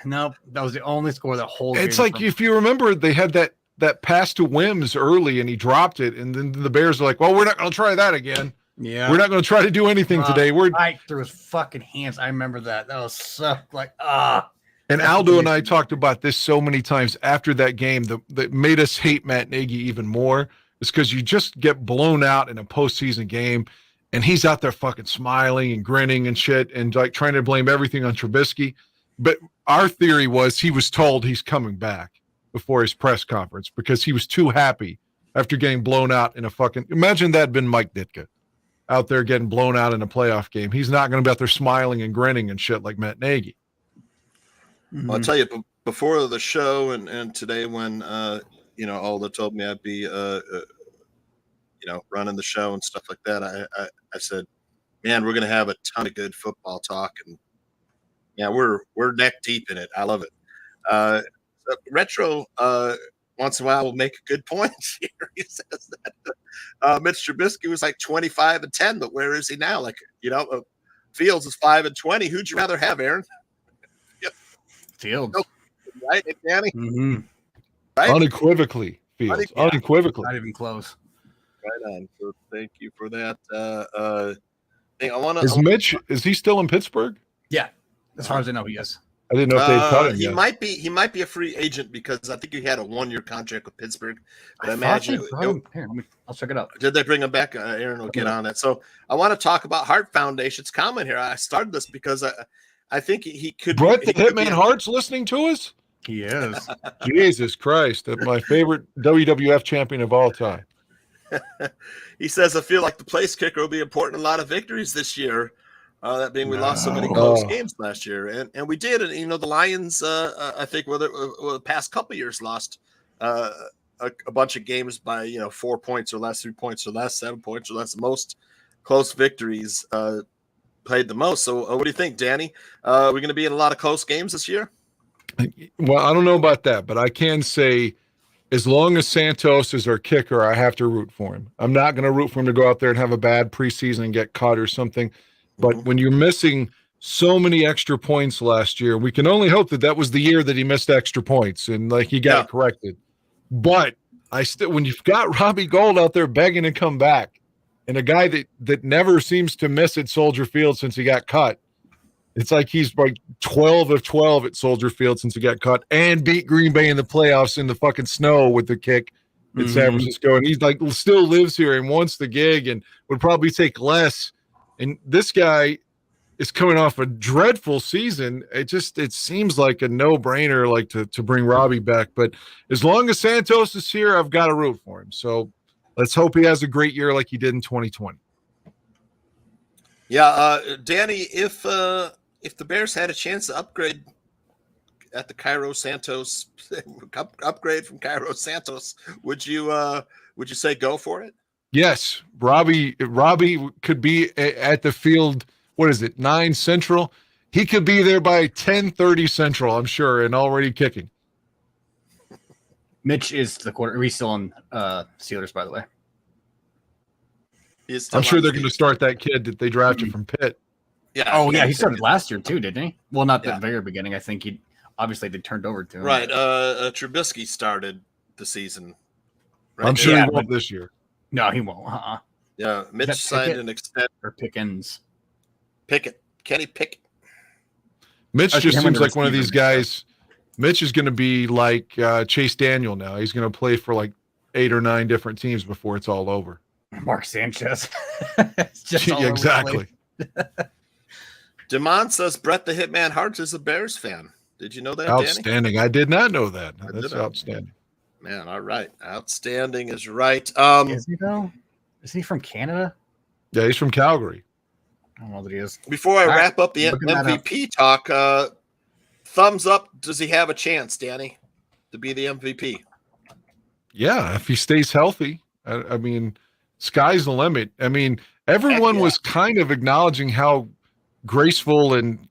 no, that was the only score that whole game. It's like, if you remember, they had that pass to Wims early, and he dropped it, and then the Bears are like, well, we're not going to try that again. Yeah, we're not going to try to do anything today. We're right through his fucking hands. I remember that. That was so like And Aldo and I talked about this so many times after that game that made us hate Matt Nagy even more. Is because you just get blown out in a postseason game, and he's out there fucking smiling and grinning and shit, and like trying to blame everything on Trubisky. But our theory was he was told he's coming back before his press conference because he was too happy after getting blown out in a fucking. Imagine that had been Mike Ditka out there getting blown out in a playoff game. He's not going to be out there smiling and grinning and shit like Matt Nagy. Well, I'll tell you, before the show and today when, Aldo told me I'd be, running the show and stuff like that, I said, man, we're going to have a ton of good football talk. And yeah, we're neck deep in it. I love it. So Retro, once in a while will make a good point here. He says that Mitch Trubisky was like 25-10, but where is he now? Like, Fields is 5-20. Who'd you rather have, Aaron? Fields, right, Danny? Mm-hmm. Right? Unequivocally, Fields. Unequivocally, not even close. Right on. So thank you for that. Thing. Is he still in Pittsburgh? Yeah, as far as I know, he is. I didn't know if they cut him. He yet. might be a free agent because I think he had a 1-year contract with Pittsburgh. But I imagine I'll check it out. Did they bring him back? Aaron will get on that. So I want to talk about Hart Foundation's comment here. I started this because I think he could. Brett the Hitman Hart's listening to us? He is. Jesus Christ. My favorite WWF champion of all time. He says, I feel like the place kicker will be important in a lot of victories this year. That being we lost so many close games last year. And we did. And, the Lions, I think, the past couple of years lost a bunch of games by, 4 points or less, 3 points or less, 7 points or less. The most close victories played the most. So what do you think, Danny? We're going to be in a lot of close games this year? Well, I don't know about that, but I can say as long as Santos is our kicker, I have to root for him. I'm not going to root for him to go out there and have a bad preseason and get cut or something. But when you're missing so many extra points last year, we can only hope that was the year that he missed extra points and like he got it corrected. But when you've got Robbie Gould out there begging to come back, and a guy that never seems to miss at Soldier Field since he got cut. It's like he's like 12 of 12 at Soldier Field since he got cut and beat Green Bay in the playoffs in the fucking snow with the kick. in San Francisco, and he's like still lives here and wants the gig and would probably take less. And this guy is coming off a dreadful season. It seems like a no-brainer, like to bring Robbie back. But as long as Santos is here, I've got to root for him. So let's hope he has a great year like he did in 2020. Yeah, Danny, if the Bears had a chance to upgrade at the Cairo Santos upgrade from Cairo Santos, would you say go for it? Yes, Robbie could be at the field. What is it, 9 Central? He could be there by 10:30 Central, I'm sure, and already kicking. Mitch is the quarter. He's still on Steelers, by the way. I'm sure they're going to start that kid that they drafted from Pitt. Yeah. Oh, yeah. He started last year, too, didn't he? Well, not the very beginning. I think they turned over to him. Right. Trubisky started the season. Right? I'm sure he won't this year. No, he won't. Yeah. Mitch signed an extension. Or Pickens. Pickett. Kenny Pickett. Mitch just seems like one of these guys. Mitch is going to be like Chase Daniel now. He's going to play for like 8 or 9 different teams before it's all over. Mark Sanchez. Exactly. Demond says Brett the Hitman Hart is a Bears fan. Did you know that, Outstanding. Danny? I did not know that. That's outstanding. Man, all right. Outstanding is right. Is he, though? Is he from Canada? Yeah, he's from Calgary. I don't know that he is. Before I wrap up the MVP talk, thumbs up. Does he have a chance, Danny, to be the MVP? Yeah, if he stays healthy. I mean, sky's the limit. I mean, everyone was kind of acknowledging how graceful and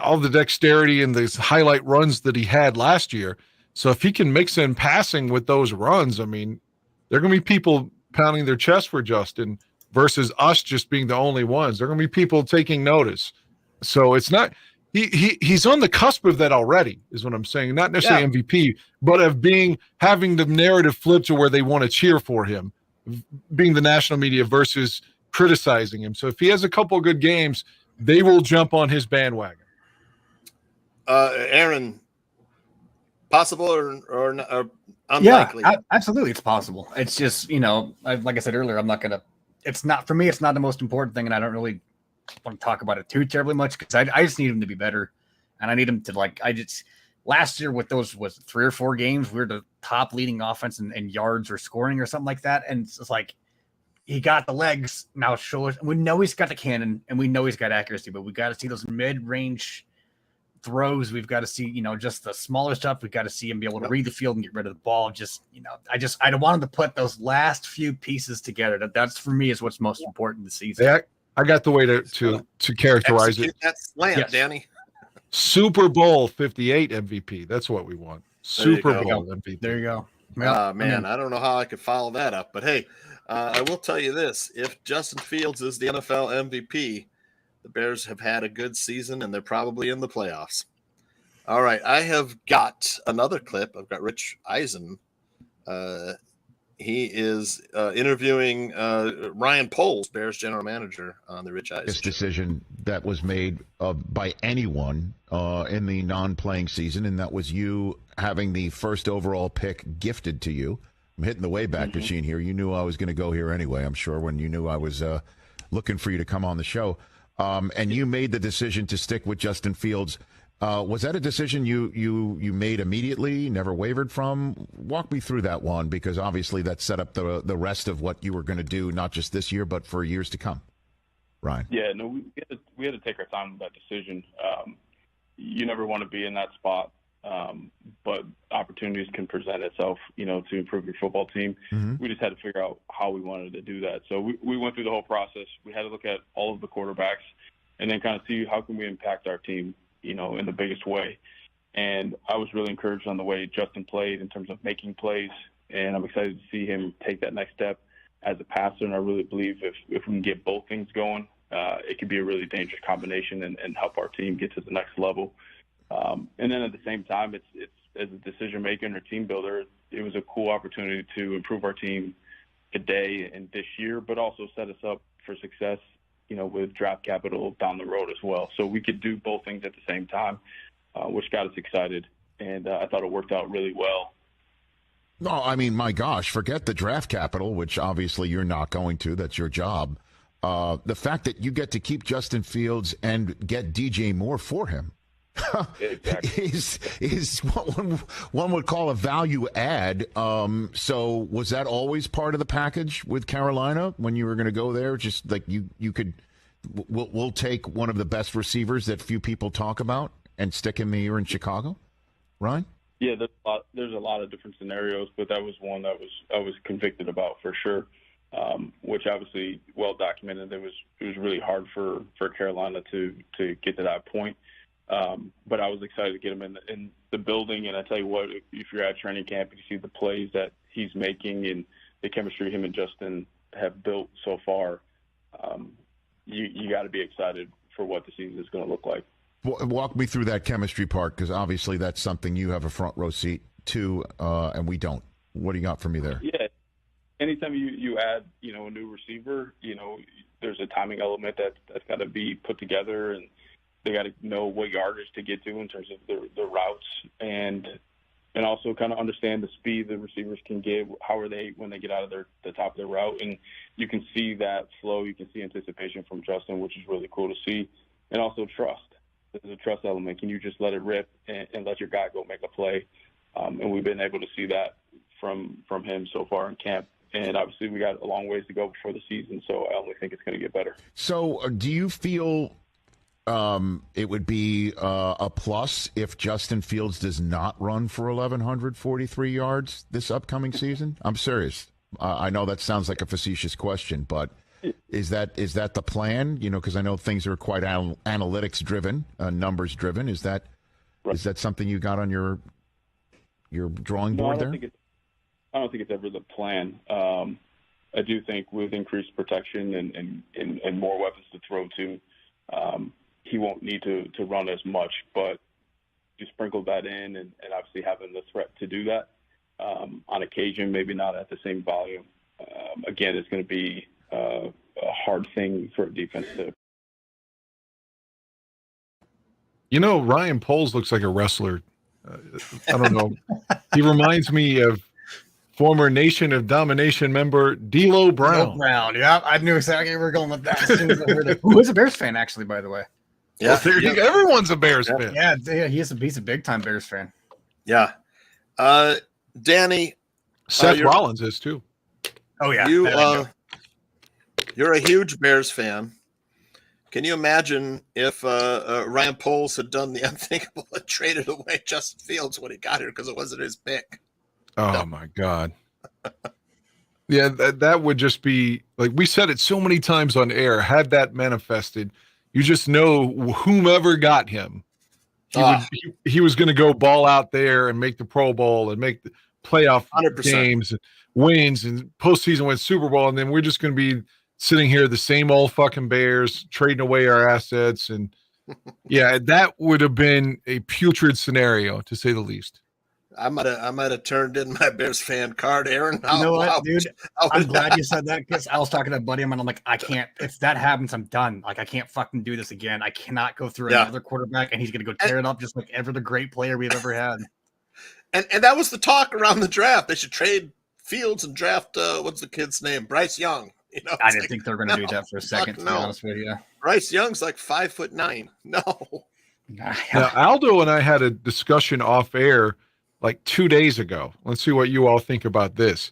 all the dexterity and the highlight runs that he had last year. So if he can mix in passing with those runs, I mean, there are going to be people pounding their chest for Justin versus us just being the only ones. There are going to be people taking notice. So it's not he's on the cusp of that already, is what I'm saying. Not necessarily MVP, but of having the narrative flip to where they want to cheer for him, being the national media versus criticizing him. So if he has a couple of good games, they will jump on his bandwagon. Aaron, possible or unlikely? Yeah, absolutely, it's possible. It's just, like I said earlier, it's not for me. It's not the most important thing, and I don't really want to talk about it too terribly much because I just need him to be better, and I need him to last year with those 3 or 4 games, we were the top leading offense in yards or scoring or something like that, and it's like he got the legs. Now show us. We know he's got the cannon, and we know he's got accuracy, but we got to see those mid-range throws. We've got to see, just the smaller stuff. We've got to see him be able to read the field and get rid of the ball. I don't want him to put those last few pieces together. That's for me is what's most important this season. Yeah, I got the way to characterize it. That slant, Danny. Super Bowl 58 MVP. That's what we want. Super Bowl MVP. There you go. Man, I don't know how I could follow that up, but hey, I will tell you this: if Justin Fields is the NFL MVP, the Bears have had a good season, and they're probably in the playoffs. All right, I have got another clip. I've got Rich Eisen. He is interviewing Ryan Poles, Bears general manager, on the Rich Eisen. This decision that was made by anyone in the non-playing season, and that was you having the first overall pick gifted to you. I'm hitting the Wayback Machine here. You knew I was going to go here anyway, I'm sure, when you knew I was looking for you to come on the show. And you made the decision to stick with Justin Fields. Was that a decision you made immediately, never wavered from? Walk me through that one, because obviously that set up the rest of what you were going to do, not just this year, but for years to come. Ryan? Yeah, no, we had to take our time with that decision. You never want to be in that spot, but opportunities can present itself, to improve your football team. Mm-hmm. We just had to figure out how we wanted to do that. So we went through the whole process. We had to look at all of the quarterbacks and then kind of see how can we impact our team, in the biggest way. And I was really encouraged on the way Justin played in terms of making plays, and I'm excited to see him take that next step as a passer. And I really believe if we can get both things going, it could be a really dangerous combination and help our team get to the next level. And then at the same time, it's as a decision maker and a team builder, it was a cool opportunity to improve our team today and this year, but also set us up for success, with draft capital down the road as well. So we could do both things at the same time, which got us excited. And I thought it worked out really well. No, I mean, my gosh, forget the draft capital, which obviously you're not going to. That's your job. The fact that you get to keep Justin Fields and get DJ Moore for him is what one would call a value add. So was that always part of the package with Carolina when you were going to go there? Just like you could, we'll take one of the best receivers that few people talk about and stick him here in Chicago, Ryan? Yeah, there's a lot of different scenarios, but that was one that I was convicted about for sure. Which obviously well documented. It was really hard for Carolina to get to that point. But I was excited to get him in the building. And I tell you what, if you're at training camp and you see the plays that he's making and the chemistry him and Justin have built so far, you got to be excited for what the season is going to look like. Walk me through that chemistry part, because obviously that's something you have a front row seat to, and we don't. What do you got for me there? Yeah. Anytime you add, a new receiver, there's a timing element that's got to be put together, and they got to know what yardage to get to in terms of the routes, and also kind of understand the speed the receivers can give. How are they when they get out of the top of their route? And you can see that flow. You can see anticipation from Justin, which is really cool to see, and also trust. There's a trust element. Can you just let it rip and let your guy go make a play? And we've been able to see that from him so far in camp. And obviously we got a long ways to go before the season, so I only think it's going to get better. So do you feel it would be a plus if Justin Fields does not run for 1,143 yards this upcoming season? I'm serious. I know that sounds like a facetious question, but is that the plan? Because I know things are quite analytics driven, numbers driven. Is that something you got on your drawing board there? I don't think it's ever the plan. I do think with increased protection and more weapons to throw to, he won't need to run as much. But you sprinkle that in, and obviously having the threat to do that on occasion, maybe not at the same volume. Again, it's going to be a hard thing for a defense to. Ryan Poles looks like a wrestler. I don't know. He reminds me of former Nation of Domination member D'Lo Brown. Yeah, I knew exactly where we were going with that as soon as I heard it. Who's a Bears fan, actually, by the way? Yeah, everyone's a Bears fan. Yeah, he's a big time Bears fan. Yeah, Danny, Seth Rollins is too. Oh yeah, you're a huge Bears fan. Can you imagine if Ryan Poles had done the unthinkable and traded away Justin Fields when he got here because it wasn't his pick? Oh my God. Yeah, that would just be like, we said it so many times on air. Had that manifested, you just know whomever got him, he was going to go ball out there and make the Pro Bowl and make the playoff 100%. games, and wins and postseason wins, Super Bowl, and then we're just going to be sitting here the same old fucking Bears trading away our assets. And yeah, that would have been a putrid scenario, to say the least. I might have turned in my Bears fan card, Aaron. You know what, dude? I'm glad you said that, because I was talking to a buddy of mine. I'm like, I can't. If that happens, I'm done. Like, I can't fucking do this again. I cannot go through another quarterback, and he's going to go tear it up just like every the great player we've ever had. And that was the talk around the draft. They should trade Fields and draft what's the kid's name? Bryce Young. I didn't think they were going to do that for a second. To be honest with you, Bryce Young's like 5'9". No. Now, Aldo and I had a discussion off air like 2 days ago. Let's see what you all think about this.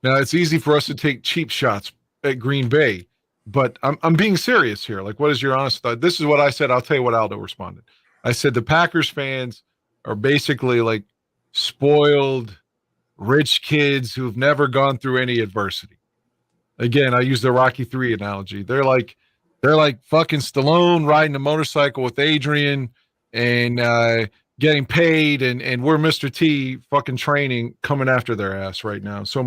Now, it's easy for us to take cheap shots at Green Bay, but I'm being serious here. Like, what is your honest thought? This is what I said. I'll tell you what Aldo responded. I said the Packers fans are basically like spoiled, rich kids who've never gone through any adversity. Again, I use the Rocky III analogy. They're like fucking Stallone riding a motorcycle with Adrian and getting paid, and we're Mr. T fucking training, coming after their ass right now. So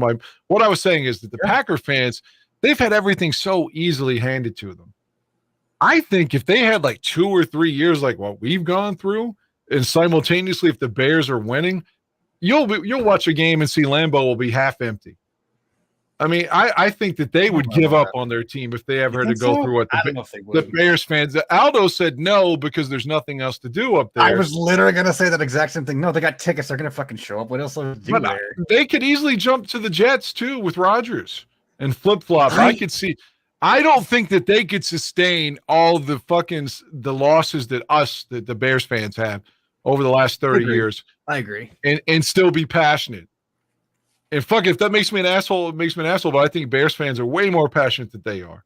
what I was saying is that the Packer fans, they've had everything so easily handed to them. I think if they had like 2 or 3 years like what we've gone through, and simultaneously if the Bears are winning, you'll watch a game and see Lambeau will be half empty. I mean, I think that they would give up on their team if they ever had to go through what I don't know if they would. the Bears fans. Aldo said no because there's nothing else to do up there. I was literally gonna say that exact same thing. No, they got tickets. They're gonna fucking show up. What else will they do there? They could easily jump to the Jets too with Rodgers and flip flop. Right. I could see. I don't think that they could sustain all the losses that the Bears fans have over the last 30 years. I agree. And still be passionate. And fuck, if that makes me an asshole, it makes me an asshole. But I think Bears fans are way more passionate than they are.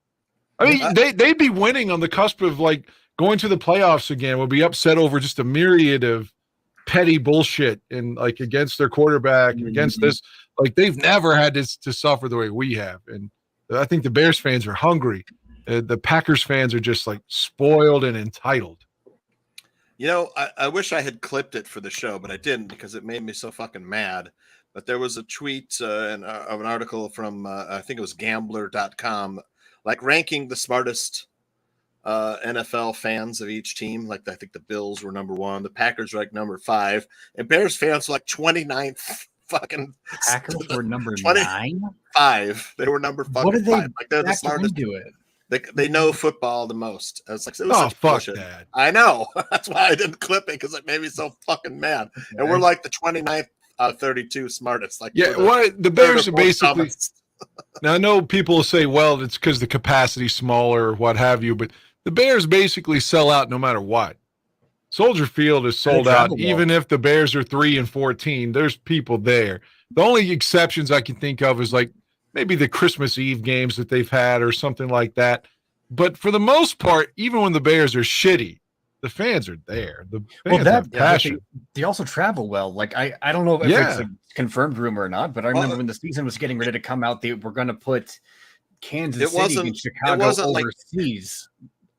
I mean, they'd be winning on the cusp of like going to the playoffs again. Would be upset over just a myriad of petty bullshit and like against their quarterback and against this. Like they've never had to suffer the way we have. And I think the Bears fans are hungry. The Packers fans are just like spoiled and entitled. You know, I wish I had clipped it for the show, but I didn't because it made me so fucking mad. But there was a tweet of an article from, I think it was gambler.com, like ranking the smartest NFL fans of each team. Like I think the Bills were number 1, the Packers were like number 5, and Bears fans were like 29th. Fucking Packers were number 9? 5. They were number fucking what did they 5. Like they're the smartest. Do it? They know football the most. I was like, fuck bullshit. that. I know. That's why I didn't clip it because it made me so fucking mad. Okay. And we're like the 29th 32 smartest. Like the Bears are basically. Now I know people will say, well, it's because the capacity's smaller or what have you, but the Bears basically sell out no matter what. Soldier Field is sold out, even if the Bears are 3-14. There's people there. The only exceptions I can think of is like maybe the Christmas Eve games that they've had or something like that. But for the most part, even when the Bears are shitty, the fans are there. The fans have passion. They also travel well. Like I don't know if it's a confirmed rumor or not, but I remember when the season was getting ready to come out, they were going to put Kansas City and Chicago overseas.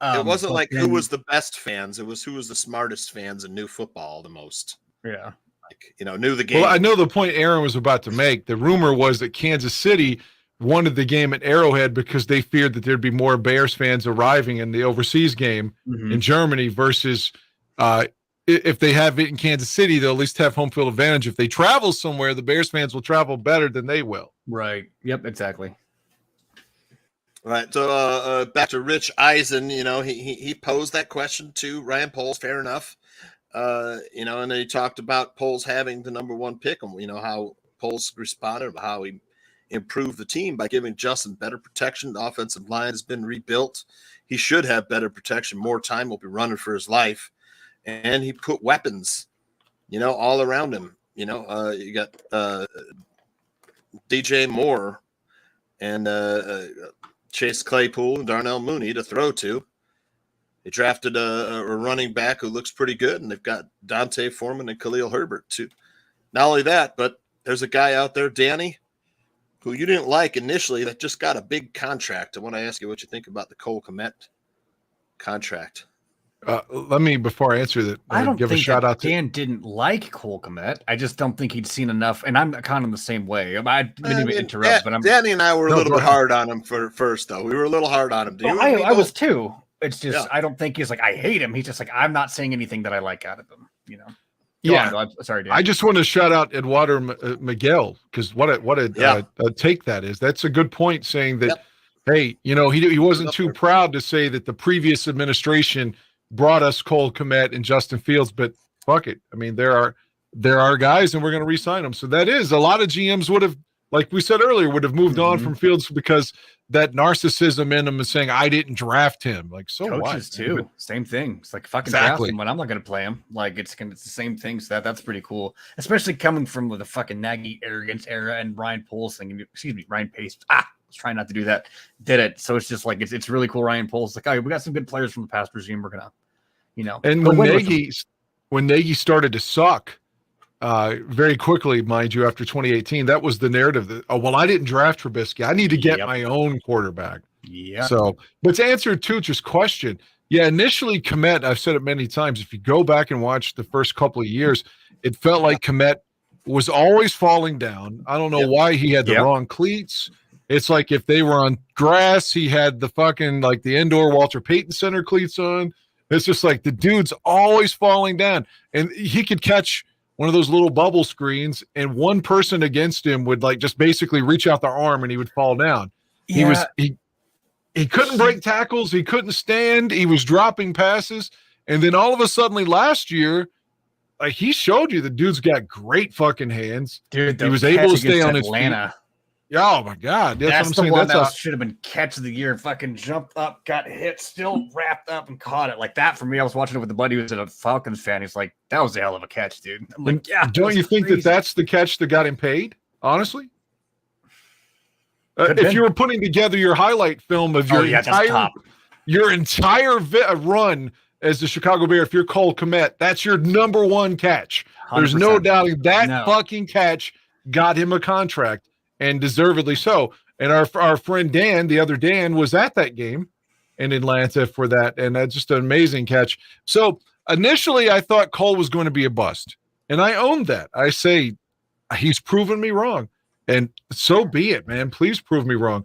It wasn't like who was the best fans. It was who was the smartest fans and knew football the most. Yeah. Like, knew the game. Well, I know the point Aaron was about to make. The rumor was that Kansas City wanted the game at Arrowhead because they feared that there'd be more Bears fans arriving in the overseas game in Germany versus if they have it in Kansas City, they'll at least have home field advantage. If they travel somewhere, the Bears fans will travel better than they will. Right. Yep, exactly. Right. So back to Rich Eisen, he posed that question to Ryan Poles. Fair enough. And then he talked about Poles having the number 1 pick, and how Poles responded, how he improved the team by giving Justin better protection. The offensive line has been rebuilt. He should have better protection. More time will be running for his life. And he put weapons, all around him. You got DJ Moore and Chase Claypool and Darnell Mooney to throw to. They drafted a running back who looks pretty good, and they've got Dante Foreman and Khalil Herbert too. Not only that, but there's a guy out there, Danny, who you didn't like initially, that just got a big contract. I want to ask you what you think about the Cole Kmet contract. Let me, before I answer that, I don't give think a shout out to Dan didn't like Cole Kmet. I just don't think he'd seen enough, and I'm kind of the same way. I didn't even interrupt, but Danny and I were a little bit hard on him for first, though. We were a little hard on him. I was too. It's just I don't think he's like I hate him. He's just like I'm not saying anything that I like out of him. I'm sorry, Dan. I just want to shout out Eduardo Miguel because what a take that is. That's a good point. Saying that, hey, he wasn't too proud to say that the previous administration brought us Cole Kmet and Justin Fields, but fuck it. I mean, there are guys, and we're going to re-sign them. So that is a lot of GMs would have, like we said earlier, would have moved on from Fields because that narcissism in them is saying I didn't draft him. Like so, coaches what? Too same thing. It's like fucking draft him when I'm not going to play him. Like it's the same thing. So that's pretty cool, especially coming from the fucking Nagy arrogance era and Ryan Poles thing. Ryan Pace. Was trying not to do that. Did it. So it's just like it's really cool. Ryan Poles like, we got some good players from the past regime. We're gonna. And when Nagy started to suck very quickly, mind you, after 2018, that was the narrative that, I didn't draft Trubisky. I need to get my own quarterback. Yeah. So, but to answer Tooch's question, initially Kmet, I've said it many times, if you go back and watch the first couple of years, it felt like Kmet was always falling down. I don't know why he had the wrong cleats. It's like if they were on grass, he had the fucking like the indoor Walter Payton Center cleats on. It's just like the dude's always falling down, and he could catch one of those little bubble screens, and one person against him would like just basically reach out their arm and he would fall down. Yeah. He couldn't break tackles. He couldn't stand. He was dropping passes. And then all of a sudden last year, like he showed you the dude's got great fucking hands. Dude, he was able to stay on his Atlanta. feet. Yeah, oh my God. That's what the I'm saying. one That's that should have been catch of the year. Fucking jumped up, got hit, still wrapped up and caught it. Like that for me, I was watching it with a buddy who was a Falcons fan. He's like, that was a hell of a catch, dude. I'm like, yeah. Don't you think that that's the catch that got him paid? Honestly? If you were putting together your highlight film of your entire run as the Chicago Bear, if you're Cole Kmet, that's your number one catch. 100%. There's no doubting that fucking catch got him a contract, and deservedly so. And our friend Dan, the other Dan, was at that game in Atlanta for that, and that's just an amazing catch. So initially, I thought Cole was going to be a bust, and I owned that. I say he's proven me wrong. And so be it, man. Please prove me wrong.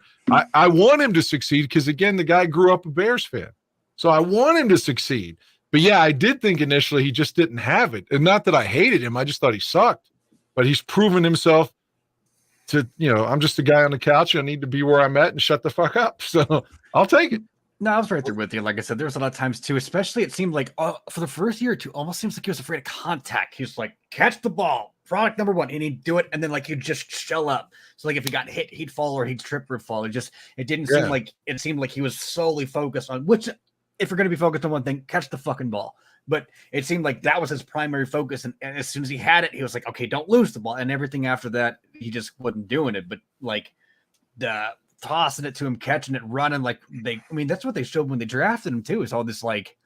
I want him to succeed because, again, the guy grew up a Bears fan. So I want him to succeed. But, yeah, I did think initially he just didn't have it. And not that I hated him. I just thought he sucked. But he's proven himself to, I'm just a guy on the couch. I need to be where I'm at and shut the fuck up. So I'll take it. No, I was right there with you. Like I said, there was a lot of times, too, especially it seemed like for the first year or two, almost seems like he was afraid of contact. He was like, catch the ball. Product number one, and he'd do it, and then like he'd just shell up. So like if he got hit, he'd fall, or he'd trip or fall. It didn't seem like it seemed like he was solely focused on which. If you're going to be focused on one thing, catch the fucking ball. But it seemed like that was his primary focus, and as soon as he had it, he was like, okay, don't lose the ball. And everything after that, he just wasn't doing it. But like the tossing it to him, catching it, running that's what they showed when they drafted him too. Is all this like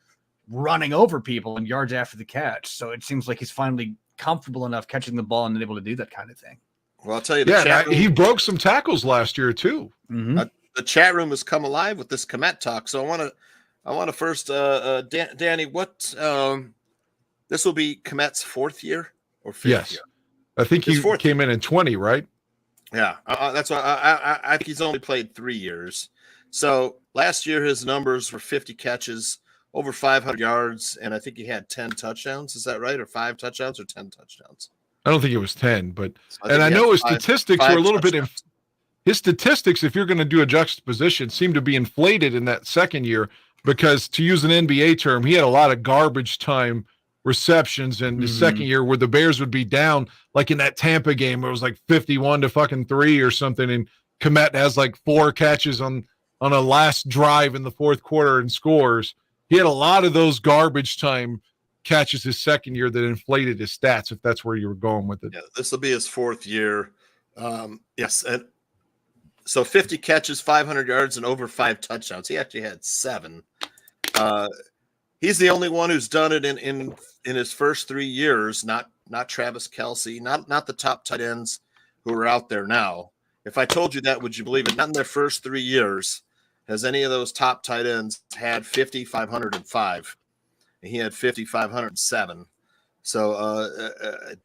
running over people and yards after the catch. So it seems like he's finally comfortable enough catching the ball and able to do that kind of thing. Well, I'll tell you, he broke some tackles last year too. Mm-hmm. The chat room has come alive with this Kmet talk. So I want to first, Danny, what this will be Kmet's fourth year or fifth year? I think he came in 20, right? Yeah, that's why I think he's only played 3 years. So last year his numbers were 50 catches, over 500 yards, and I think he had 10 touchdowns. Is that right? Or 5 touchdowns or 10 touchdowns? I don't think it was 10, but I know his statistics are a little bit. His statistics, if you're going to do a juxtaposition, seem to be inflated in that second year because, to use an NBA term, he had a lot of garbage time receptions in the second year where the Bears would be down, like in that Tampa game where it was like 51-3 or something, and Kmet has like 4 catches on a last drive in the fourth quarter and scores. He had a lot of those garbage time catches his second year that inflated his stats, if that's where you were going with it. Yeah, this will be his 4th year. Yes. And so 50 catches, 500 yards, and over 5 touchdowns. He actually had 7. He's the only one who's done it in his first 3 years, not Travis Kelce, not the top tight ends who are out there now. If I told you that, would you believe it? Not in their first 3 years has any of those top tight ends had 50, 505. And he had 50, 507. So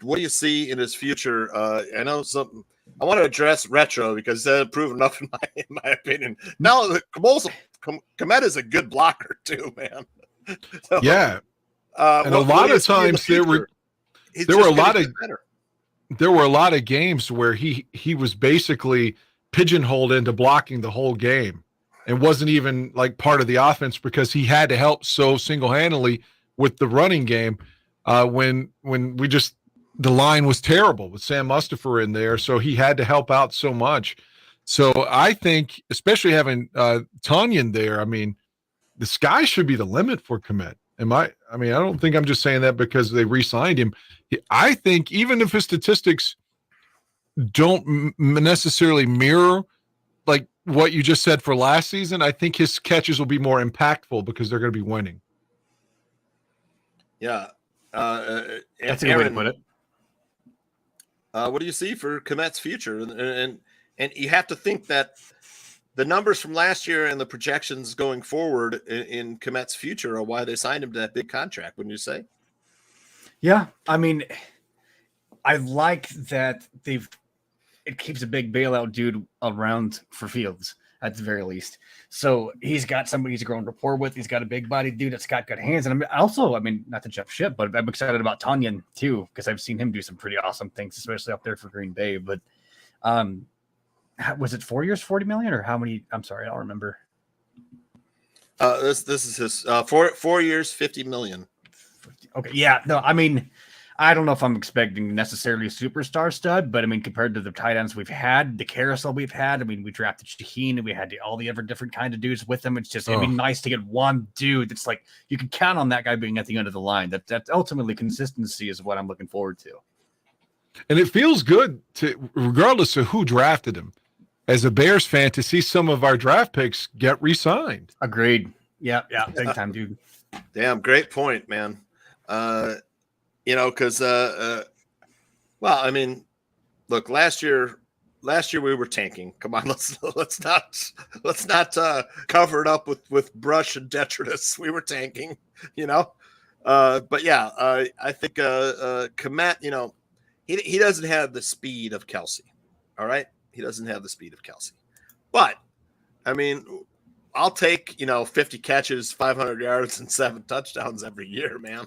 what do you see in his future? I know something. I want to address retro because they've proven enough in my opinion. Now, Kmet is a good blocker too, man. So, yeah, and a lot of times there were a lot of games where he was basically pigeonholed into blocking the whole game and wasn't even like part of the offense because he had to help so single-handedly with the running game when the line was terrible with Sam Mustipher in there, so he had to help out so much. So I think, especially having Tanyan there, I mean, the sky should be the limit for Kmet. I don't think I'm just saying that because they re-signed him. I think even if his statistics don't necessarily mirror like what you just said for last season, I think his catches will be more impactful because they're going to be winning. Yeah. That's a good way to put it. What do you see for Kmet's future? And you have to think that the numbers from last year and the projections going forward in Kmet's future are why they signed him to that big contract, wouldn't you say? Yeah. I mean, I like that it keeps a big bailout dude around for Fields. at the very least. So he's got somebody he's grown rapport with. He's got a big body dude that's got good hands. And I mean, not to jump ship, but I'm excited about Tanyan too, because I've seen him do some pretty awesome things, especially up there for Green Bay. But was it 4 years, 40 million, or how many? I'm sorry, I don't remember. This is his 4 years, 50 million. Okay, yeah, no, I mean, I don't know if I'm expecting necessarily a superstar stud, but I mean, compared to the tight ends we've had, the carousel we've had, I mean, we drafted Shaheen and we had all the other different kind of dudes with them. It's just, it'd be nice to get one dude that's like, you can count on that guy being at the end of the line. That ultimately consistency is what I'm looking forward to. And it feels good to, regardless of who drafted him, as a Bears fan, to see some of our draft picks get re-signed. Agreed. Yeah, big time, dude. Damn, great point, man. Because well, I mean, look, last year we were tanking. Come on, let's not cover it up with brush and detritus. We were tanking, but yeah, I think Kmet, he doesn't have the speed of Kelsey. All right, he doesn't have the speed of Kelsey, but I mean, I'll take 50 catches, 500 yards, and 7 touchdowns every year, man.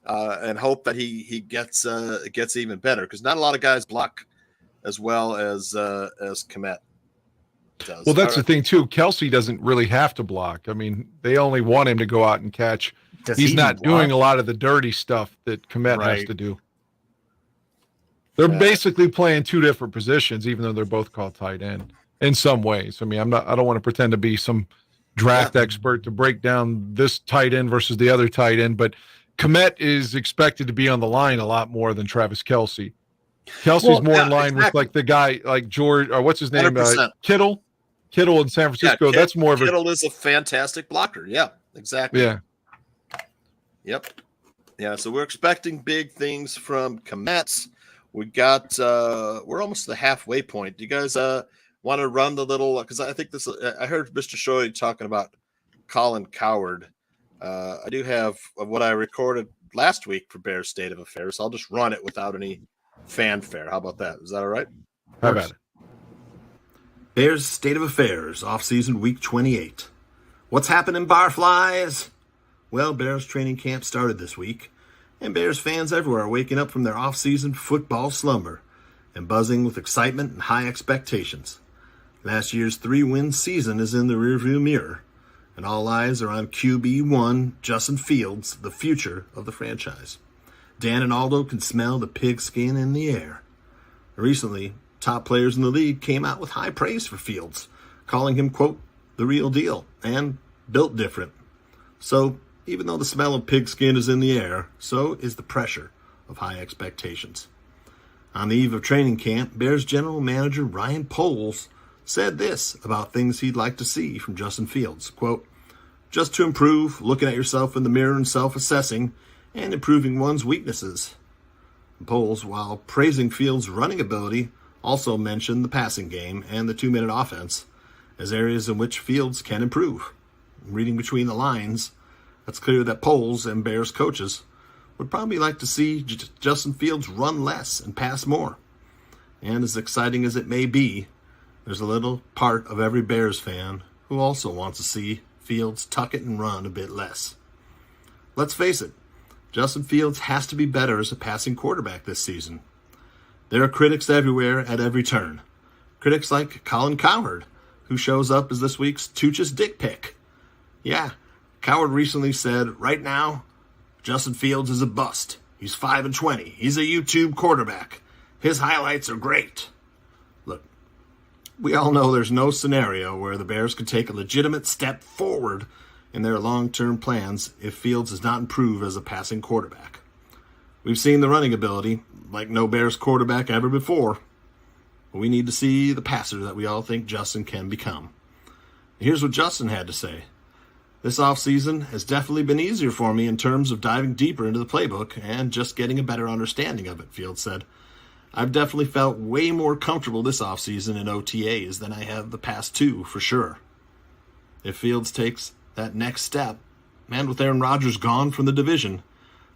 And hope that he gets even better, because not a lot of guys block as well as Kmet does. Well, that's the thing too. Kelsey doesn't really have to block. I mean, they only want him to go out and catch. He's not doing a lot of the dirty stuff that Kmet has to do. They're basically playing two different positions, even though they're both called tight end in some ways. I mean, I don't want to pretend to be some draft expert to break down this tight end versus the other tight end, but Kmet is expected to be on the line a lot more than Travis Kelce. Kelce's more in line with like the guy like George, or what's his name? Kittle in San Francisco. That's more of a Kittle is a fantastic blocker. Yeah, exactly. Yeah. Yep. Yeah. So we're expecting big things from Kmet. We got we're almost to the halfway point. Do you guys want to run the little, because I think this, I heard Mr. Shoy talking about Colin Cowherd. I do have what I recorded last week for Bears State of Affairs. I'll just run it without any fanfare. How about that? Is that all right? How about it? Bears State of Affairs, off-season week 28. What's happening, Barflies? Well, Bears training camp started this week, and Bears fans everywhere are waking up from their off-season football slumber and buzzing with excitement and high expectations. Last year's 3-win season is in the rearview mirror, and all eyes are on QB1 Justin Fields, the future of the franchise. Dan and Aldo can smell the pigskin in the air. Recently, top players in the league came out with high praise for Fields, calling him, quote, the real deal and built different. So, even though the smell of pigskin is in the air, so is the pressure of high expectations. On the eve of training camp, Bears general manager Ryan Poles said this about things he'd like to see from Justin Fields, quote, just to improve, looking at yourself in the mirror and self-assessing, and improving one's weaknesses. Poles, while praising Fields' running ability, also mentioned the passing game and the 2-minute offense as areas in which Fields can improve. Reading between the lines, it's clear that Poles and Bears coaches would probably like to see Justin Fields run less and pass more. And as exciting as it may be, there's a little part of every Bears fan who also wants to see Fields tuck it and run a bit less. Let's face it, Justin Fields has to be better as a passing quarterback this season. There are critics everywhere at every turn. Critics like Colin Cowherd, who shows up as this week's Tooch's dick pic. Yeah, Cowherd recently said, right now, Justin Fields is a bust. He's 5-20. He's a YouTube quarterback. His highlights are great. Look, we all know there's no scenario where the Bears could take a legitimate step forward in their long-term plans if Fields does not improve as a passing quarterback. We've seen the running ability like no Bears quarterback ever before, but we need to see the passer that we all think Justin can become. Here's what Justin had to say. This offseason has definitely been easier for me in terms of diving deeper into the playbook and just getting a better understanding of it, Fields said. I've definitely felt way more comfortable this offseason in OTAs than I have the past 2, for sure. If Fields takes that next step, and with Aaron Rodgers gone from the division,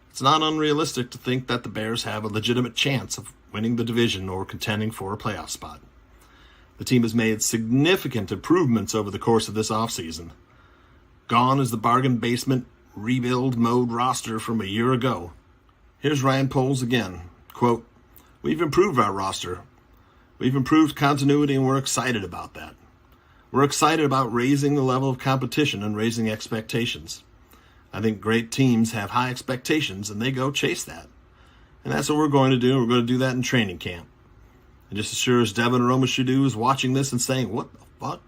it's not unrealistic to think that the Bears have a legitimate chance of winning the division or contending for a playoff spot. The team has made significant improvements over the course of this offseason. Gone is the bargain basement rebuild mode roster from a year ago. Here's Ryan Poles again. Quote, "We've improved our roster. We've improved continuity, and we're excited about that. We're excited about raising the level of competition and raising expectations. I think great teams have high expectations, and they go chase that. And that's what we're going to do. We're going to do that in training camp. And just as sure as Devin Aromashadu is watching this and saying, what the fuck?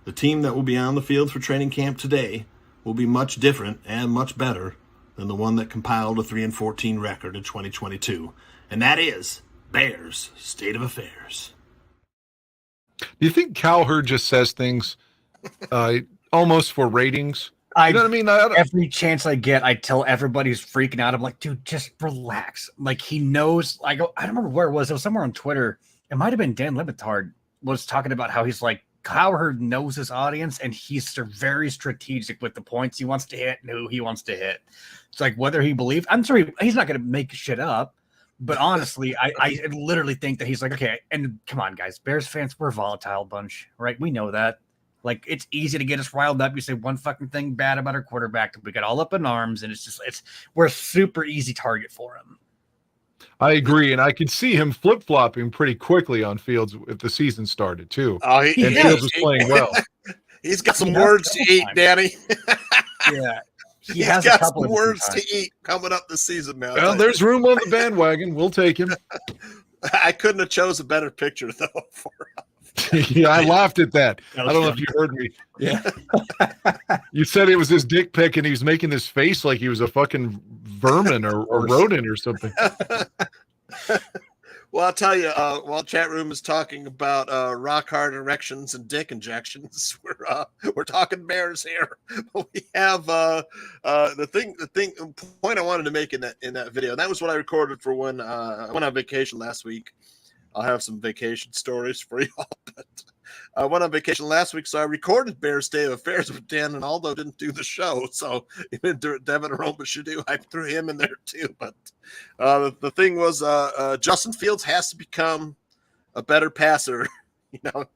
The team that will be on the field for training camp today will be much different and much better than the one that compiled a 3-14 record in 2022. And that is Bears State of Affairs." Do you think Cowherd just says things almost for ratings? You know what I mean? Every chance I get, I tell everybody who's freaking out. I'm like, dude, just relax. Like, he knows. I don't remember where it was. It was somewhere on Twitter. It might have been Dan Lebitard was talking about how he's like, Cowherd knows his audience, and he's very strategic with the points he wants to hit and who he wants to hit. It's like whether he believes. I'm sorry, he's not going to make shit up. But honestly, I literally think that he's like, okay, and come on, guys, Bears fans, we're a volatile bunch, right? We know that. Like, it's easy to get us riled up. You say one fucking thing bad about our quarterback, we get all up in arms, and we're a super easy target for him. I agree, and I can see him flip-flopping pretty quickly on Fields if the season started, too. Oh, and Fields was playing well. He's got some words to eat, Danny. Yeah. He's got some words to eat coming up this season, man. Well, there's room on the bandwagon. We'll take him. I couldn't have chose a better picture, though, for him. Yeah, I laughed at that. I don't know if you heard me. Yeah. You said it was his dick pic, and he was making this face like he was a fucking vermin or rodent or something. Well, I'll tell you, while chat room is talking about rock hard erections and dick injections, we're talking Bears here. We have the point I wanted to make in that video, and that was what I recorded for when I went on vacation last week. I'll have some vacation stories for y'all. But I went on vacation last week, so I recorded Bears State of Affairs with Dan, and Aldo didn't do the show. So even Devin Aromashadu, I threw him in there too. But the thing was, Justin Fields has to become a better passer. You know,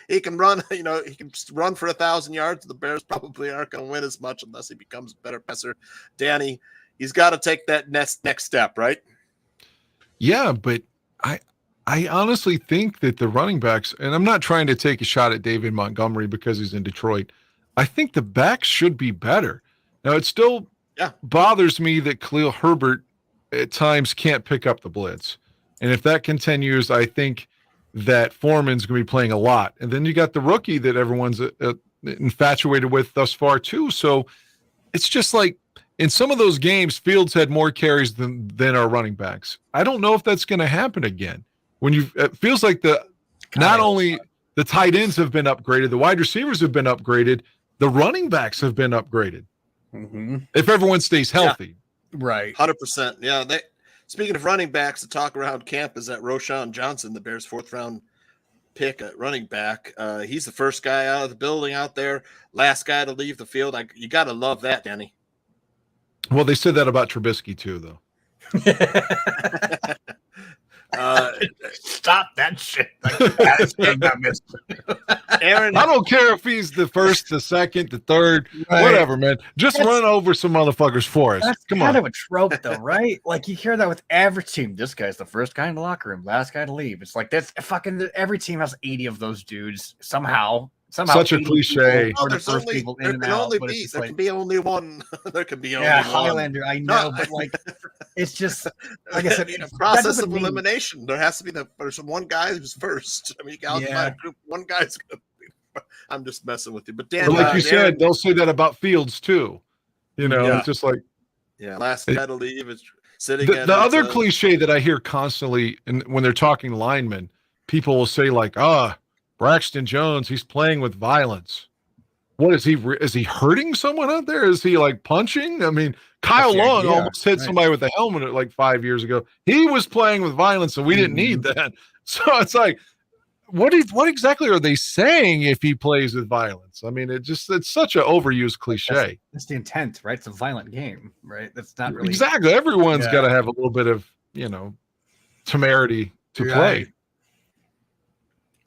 he can run. You know, he can run for 1,000 yards. The Bears probably aren't going to win as much unless he becomes a better passer. Danny, he's got to take that next step, right? Yeah, but I honestly think that the running backs, and I'm not trying to take a shot at David Montgomery because he's in Detroit. I think the backs should be better. Now, it still bothers me that Khalil Herbert at times can't pick up the blitz. And if that continues, I think that Foreman's going to be playing a lot. And then you got the rookie that everyone's infatuated with thus far too. So it's just like in some of those games, Fields had more carries than our running backs. I don't know if that's going to happen again. It feels like not only the tight ends have been upgraded, the wide receivers have been upgraded, the running backs have been upgraded. Mm-hmm. If everyone stays healthy. Yeah. Right. 100%. Yeah. Speaking of running backs, the talk around camp is that Roshan Johnson, the Bears' 4th-round pick at running back, he's the first guy out of the building out there, last guy to leave the field. You got to love that, Danny. Well, they said that about Trubisky too, though. Stop that shit. Aaron, I don't care if he's the first, the second, the third, whatever, man. Just run over some motherfuckers for us. That's Come kind on. of a trope, though, right? Like you hear that with every team. This guy's the first guy in the locker room, last guy to leave. It's like that's fucking every team has 80 of those dudes somehow. Such a cliche. There can be only one. There can be only one. Highlander, I know, but like it's just like I said, a process of elimination. There has to be there's one guy who's first. I mean, you got a group. One guy's gonna be. I'm just messing with you, but Dan, like you said, they'll say that about Fields too. You know, it's just like last guy to leave is sitting. The other cliche that I hear constantly, and when they're talking linemen, people will say like, Braxton Jones, he's playing with violence. What is he? Is he hurting someone out there? Is he like punching? I mean, Kyle Long almost hit somebody with a helmet like 5 years ago. He was playing with violence, and we didn't need that. So it's like, what exactly are they saying if he plays with violence? I mean, it's such an overused cliche. That's the intent, right? It's a violent game, right? That's not really exactly. Everyone's got to have a little bit of temerity to play.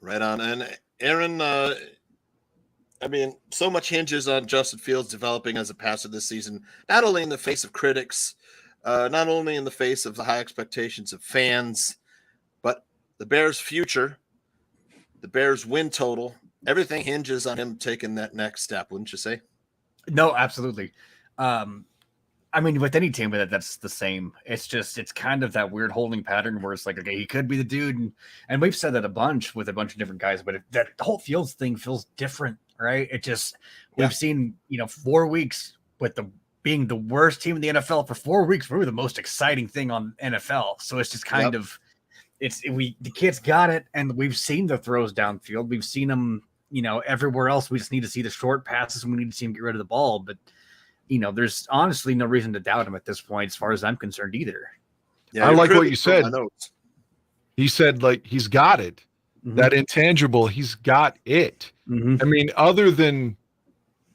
Right on. And Aaron, I mean, so much hinges on Justin Fields developing as a passer this season, not only in the face of critics, not only in the face of the high expectations of fans, but the Bears' future, the Bears' win total. Everything hinges on him taking that next step, wouldn't you say? No, absolutely. I mean, with any team with it, that's the same. It's kind of that weird holding pattern where it's like, okay, he could be the dude. And we've said that a bunch with a bunch of different guys, but that whole Fields thing feels different, right? We've seen, 4 weeks with being the worst team in the NFL for 4 weeks. We were the most exciting thing on NFL. So it's just kind of, the kid's got it. And we've seen the throws downfield. We've seen them, everywhere else. We just need to see the short passes and we need to see him get rid of the ball. But, there's honestly no reason to doubt him at this point, as far as I'm concerned either. Yeah, I like what you said. He said, like, he's got it. Mm-hmm. That intangible, he's got it. Mm-hmm. I mean, other than,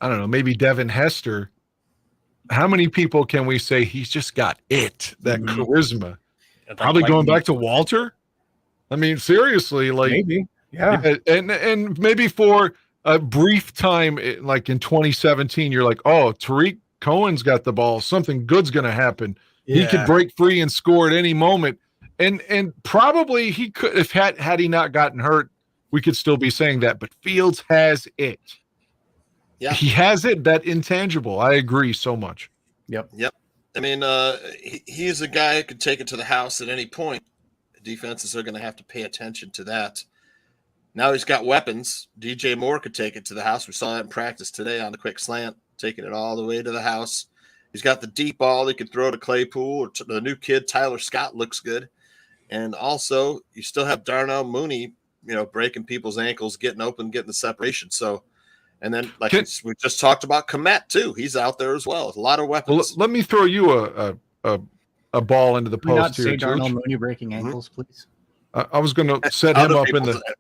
I don't know, maybe Devin Hester, how many people can we say he's just got it, that charisma? Probably going back to Walter. I mean, seriously, like maybe, yeah. And maybe for a brief time, like in 2017, you're like, oh, Tariq Cohen's got the ball. Something good's going to happen. Yeah. He could break free and score at any moment. And probably he could, if had he not gotten hurt, we could still be saying that. But Fields has it. Yeah, he has it. That intangible. I agree so much. Yep. I mean, he's a guy who could take it to the house at any point. Defenses are going to have to pay attention to that. Now he's got weapons. DJ Moore could take it to the house. We saw that in practice today on the quick slant, taking it all the way to the house. He's got the deep ball he could throw to Claypool, or to the new kid, Tyler Scott, looks good. And also, you still have Darnell Mooney, breaking people's ankles, getting open, getting the separation. So, and then, like we just talked about, Kmet, too. He's out there as well. A lot of weapons. Well, let me throw you a ball into the post not here. Say Darnell Mooney breaking ankles, please. I was going to set him up in the –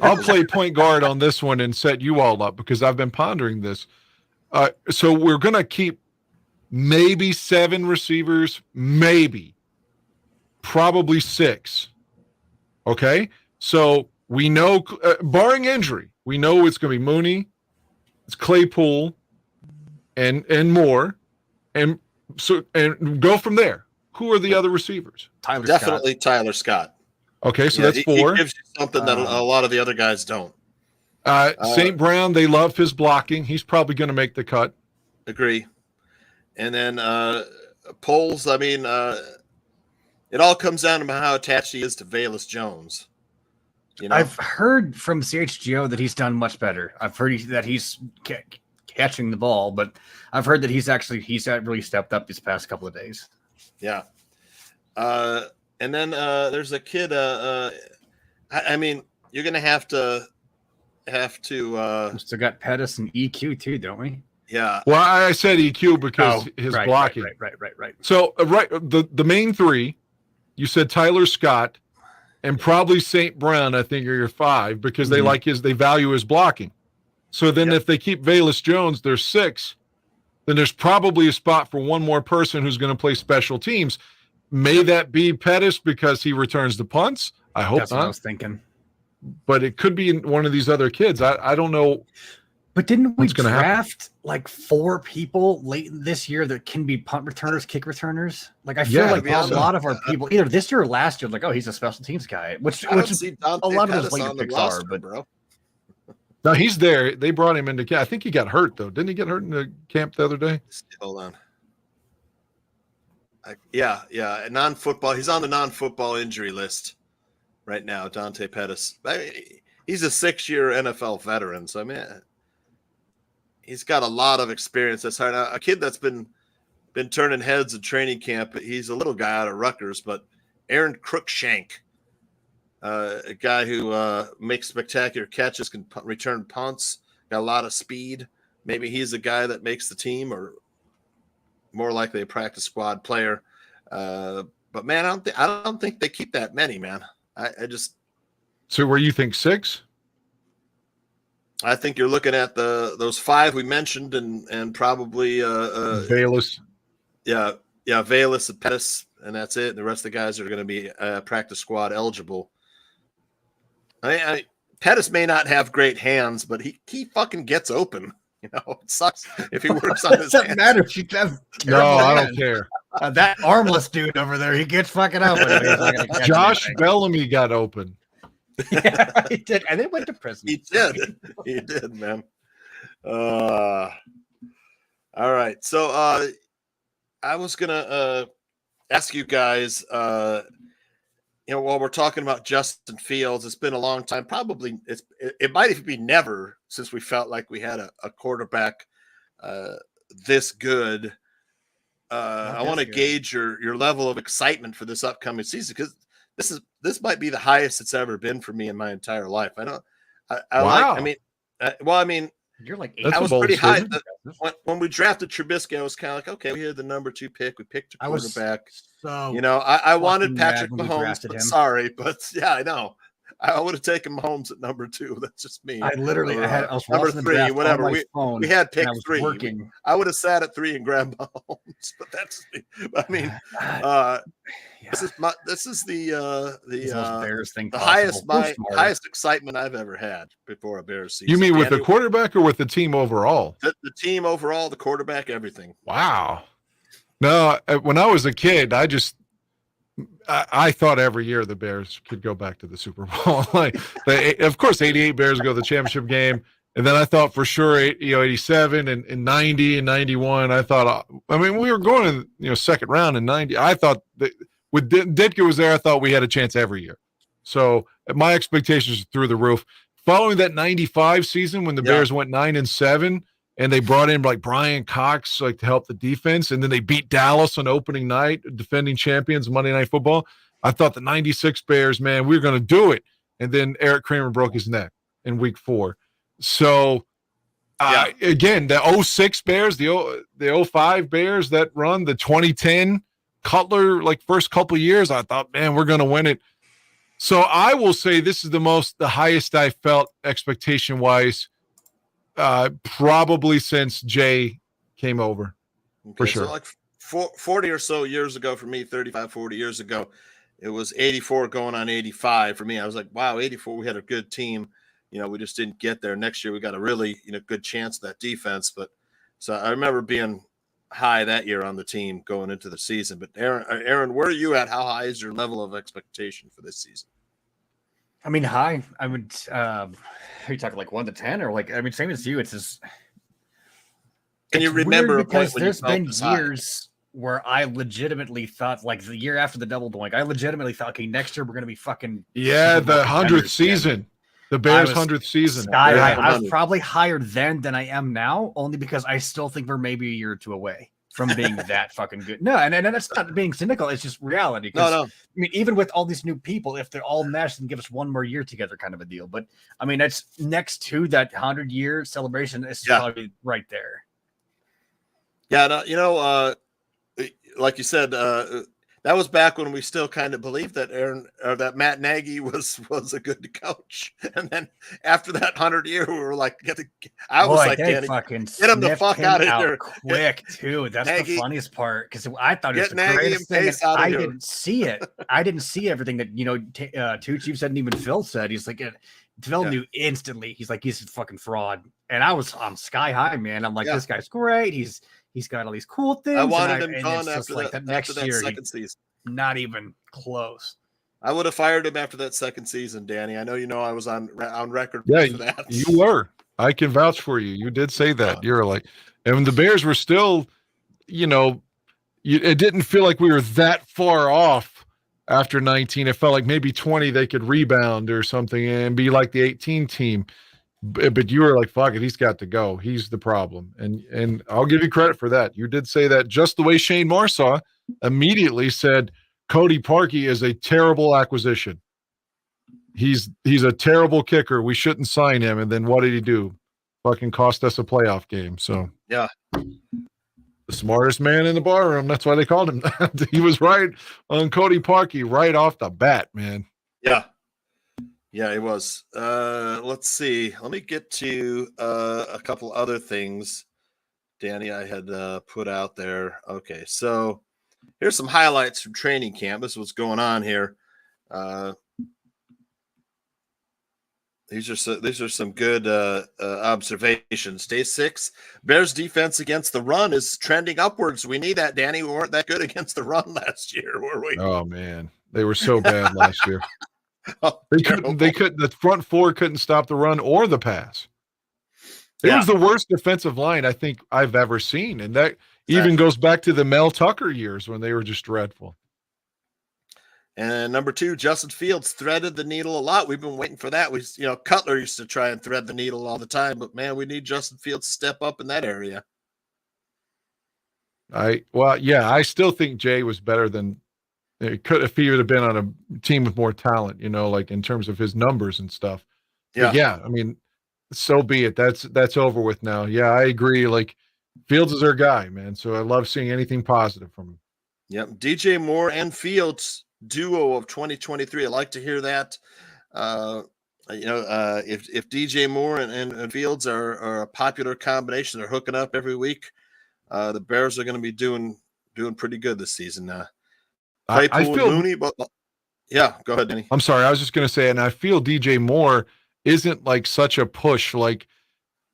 I'll play point guard on this one and set you all up because I've been pondering this. So we're going to keep maybe 7 receivers, probably 6. Okay? So we know, barring injury, we know it's going to be Mooney, it's Claypool, and Moore, and go from there. Who are the other receivers? Definitely Scott. Tyler Scott. Okay, so that's 4. He gives you something that a lot of the other guys don't. St. Brown, they love his blocking. He's probably going to make the cut. Agree. And then Poles, I mean, it all comes down to how attached he is to Velus Jones. I've heard from CHGO that he's done much better. I've heard that he's catching the ball, but I've heard that he's really stepped up these past couple of days. Yeah. And then there's a kid. I mean, you're going to have to. We still got Pettis and EQ too, don't we? Yeah. Well, I said EQ because his blocking. Right. So the main 3, you said Tyler Scott, and probably St. Brown. I think are your 5 because they they value his blocking. So then if they keep Velus Jones, there's 6. Then there's probably a spot for one more person who's going to play special teams. May that be Pettis because he returns the punts? I hope That's not. what I was thinking. But it could be one of these other kids. I don't know. But didn't we draft like 4 people late this year that can be punt returners, kick returners? Like I feel like a lot of our people, either this year or last year, like, oh, he's a special teams guy, which a lot of those late picks are. But bro. No, he's there. They brought him into camp. I think he got hurt though. Didn't he get hurt in the camp the other day? Hold on. Yeah. Non-football. He's on the non-football injury list right now. Dante Pettis. He's a 6-year NFL veteran. So I mean, he's got a lot of experience. That's hard. A kid that's been turning heads at training camp. He's a little guy out of Rutgers, but Aaron Crookshank, a guy who makes spectacular catches, can return punts, got a lot of speed. Maybe he's a guy that makes the team, or more likely a practice squad player. But man, I don't think they keep that many, man. I just. So where you think 6? I think you're looking at those 5 we mentioned, and probably Velus. Yeah, Velus and Pettis, and that's it. The rest of the guys are going to be practice squad eligible. Pettis may not have great hands, but he fucking gets open. You know, it sucks if he works on his doesn't hands. matter if you have No, I don't care. that armless dude over there, he gets fucking open. He's not gonna catch Josh anything. Bellamy got open. Yeah, he did, and then went to prison. He did, man. All right, so I was gonna ask you guys, while we're talking about Justin Fields, it's been a long time. Probably it might even be never since we felt like we had a quarterback this good. I want to gauge your level of excitement for this upcoming season, because this might be the highest it's ever been for me in my entire life. Wow. You're like I was pretty high when we drafted Trubisky. I was kind of like, okay, we had the number 2 pick. We picked a quarterback. I wanted Patrick Mahomes, but sorry, but yeah, I know. I would have taken Mahomes at number 2. That's just me. I was number watching the 3, draft whatever. on my phone, we had pick and I was 3. working. I would have sat at 3 and grabbed Mahomes, but that's me. I mean, this is the most Bears thing the possible. highest excitement I've ever had before a Bears season. You mean with the quarterback or with the team overall? The team overall, the quarterback, everything. Wow. No, when I was a kid, I thought every year the Bears could go back to the Super Bowl. Of course, 88 Bears go to the championship game. And then I thought for sure, 87 and 90 and 91. I thought, we were going to, second round in 90. I thought that with Ditka was there, I thought we had a chance every year. So my expectations are through the roof. Following that 95 season when the Bears went 9-7, and they brought in like Brian Cox to help the defense, and then they beat Dallas on opening night, defending champions Monday Night Football. I thought the 96 Bears, man, we were going to do it. And then Eric Kramer broke his neck in week 4. So again, the 06 Bears, the 05 Bears that run, the 2010 Cutler, first couple of years, I thought, man, we're going to win it. So I will say this is the highest I felt expectation wise, probably since Jay came over. Okay, for sure. So 40 or so years ago for me, 35, 40 years ago, it was 84 going on 85 for me. I was like, wow, 84, we had a good team. We just didn't get there. Next year, we got a really, good chance of that defense. But so I remember being high that year on the team going into the season. But Aaron, where are you at? How high is your level of expectation for this season? I mean, high. I would. Are you talking 1 to 10, or same as you? It's just. Can you remember a because point when there's been high? Years where I legitimately thought, the year after the double doink, I legitimately thought, okay, next year we're going to be fucking. Yeah, the 100th season. The Bears' 100th season. Sky high. I was probably higher then than I am now, only because I still think we're maybe a year or 2 away from being that fucking good. No, and that's not being cynical. It's just reality. No. Even with all these new people, if they're all meshed and give us 1 more year together, kind of a deal. But that's next to that 100-year celebration. It's probably right there. Yeah, no, like you said, that was back when we still kind of believed that that Matt Nagy was a good coach. And then after that 100-year, we were like, I was like, get him the fuck out of here quick too. That's Nagy, the funniest part, because I thought it was the Nagy greatest thing. I didn't see it. I didn't see everything that Two Chiefs said, and even Phil said. He's like, Phil knew instantly. He's like, he's a fucking fraud. And I was on sky high, man. I'm like, this guy's great. He's got all these cool things. I wanted him gone after that next year. Second season. Not even close. I would have fired him after that second season, Danny. I know I was on record for that. You were. I can vouch for you. You did say that. You're like, and the Bears were still, it didn't feel like we were that far off after 19. It felt like maybe 20 they could rebound or something and be like the 18 team. But you were like, fuck it, he's got to go. He's the problem. And I'll give you credit for that. You did say that just the way Shane Marsaw immediately said Cody Parkey is a terrible acquisition. He's a terrible kicker. We shouldn't sign him. And then what did he do? Fucking cost us a playoff game. So yeah. The smartest man in the bar room. That's why they called him. He was right on Cody Parkey right off the bat, man. Yeah. Yeah, it was. Let's see. Let me get to a couple other things, Danny, I had put out there. Okay, so here's some highlights from training camp. This is what's going on here. These are some good observations. Day 6, Bears defense against the run is trending upwards. We need that, Danny. We weren't that good against the run last year, were we? Oh man, they were so bad last year. Oh, They couldn't. The front four couldn't stop the run or the pass. It was the worst defensive line I think I've ever seen, and that even goes back to the Mel Tucker years when they were just dreadful. And number 2, Justin Fields threaded the needle a lot. We've been waiting for that. Cutler used to try and thread the needle all the time, but man, we need Justin Fields to step up in that area. I still think Jay was better than it could if he would have been on a team with more talent, like in terms of his numbers and stuff. Yeah, I mean, so be it. That's over with now. Yeah, I agree. Like Fields is our guy, man. So I love seeing anything positive from him. Yep, DJ Moore and Fields duo of 2023. I like to hear that. If DJ Moore and Fields are a popular combination, they're hooking up every week. The Bears are going to be doing pretty good this season. Claypool and Mooney, but yeah, go ahead, Danny. I'm sorry, I was just going to say, and I feel DJ Moore isn't like such a push. Like,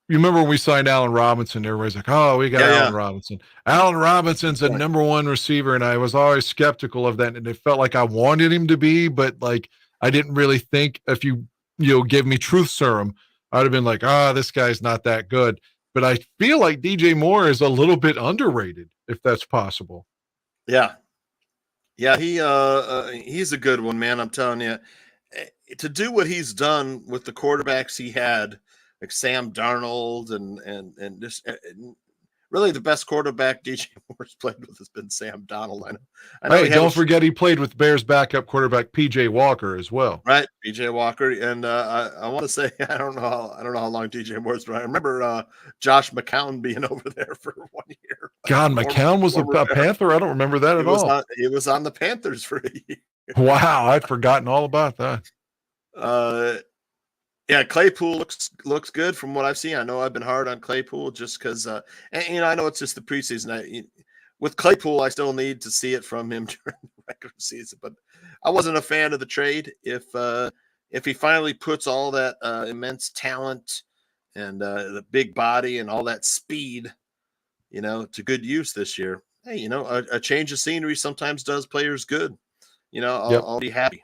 you remember when we signed Allen Robinson? Everybody's like, "Oh, we got Allen Robinson." Allen Robinson's a number 1 receiver, and I was always skeptical of that. And it felt like I wanted him to be, but like I didn't really think if you give me truth serum, I'd have been like, this guy's not that good. But I feel like DJ Moore is a little bit underrated, if that's possible. Yeah, he's a good one, man. I'm telling you, to do what he's done with the quarterbacks he had, like Sam Darnold and just really the best quarterback DJ Moore's played with has been Sam Darnold. I know. Hey, don't forget he played with Bears backup quarterback PJ Walker as well. Right, PJ Walker, and I want to say I don't know how long DJ Moore's been. I remember Josh McCown being over there for 1 year. God, McCown was a Panther. I don't remember that at all. He was on the Panthers for a year. Wow, I'd forgotten all about that. Yeah, Claypool looks good from what I've seen. I know I've been hard on Claypool just because, I know it's just the preseason. With Claypool, I still need to see it from him during the regular season. But I wasn't a fan of the trade. If he finally puts all that immense talent and the big body and all that speed, to good use this year, hey, a change of scenery sometimes does players good. I'll be happy.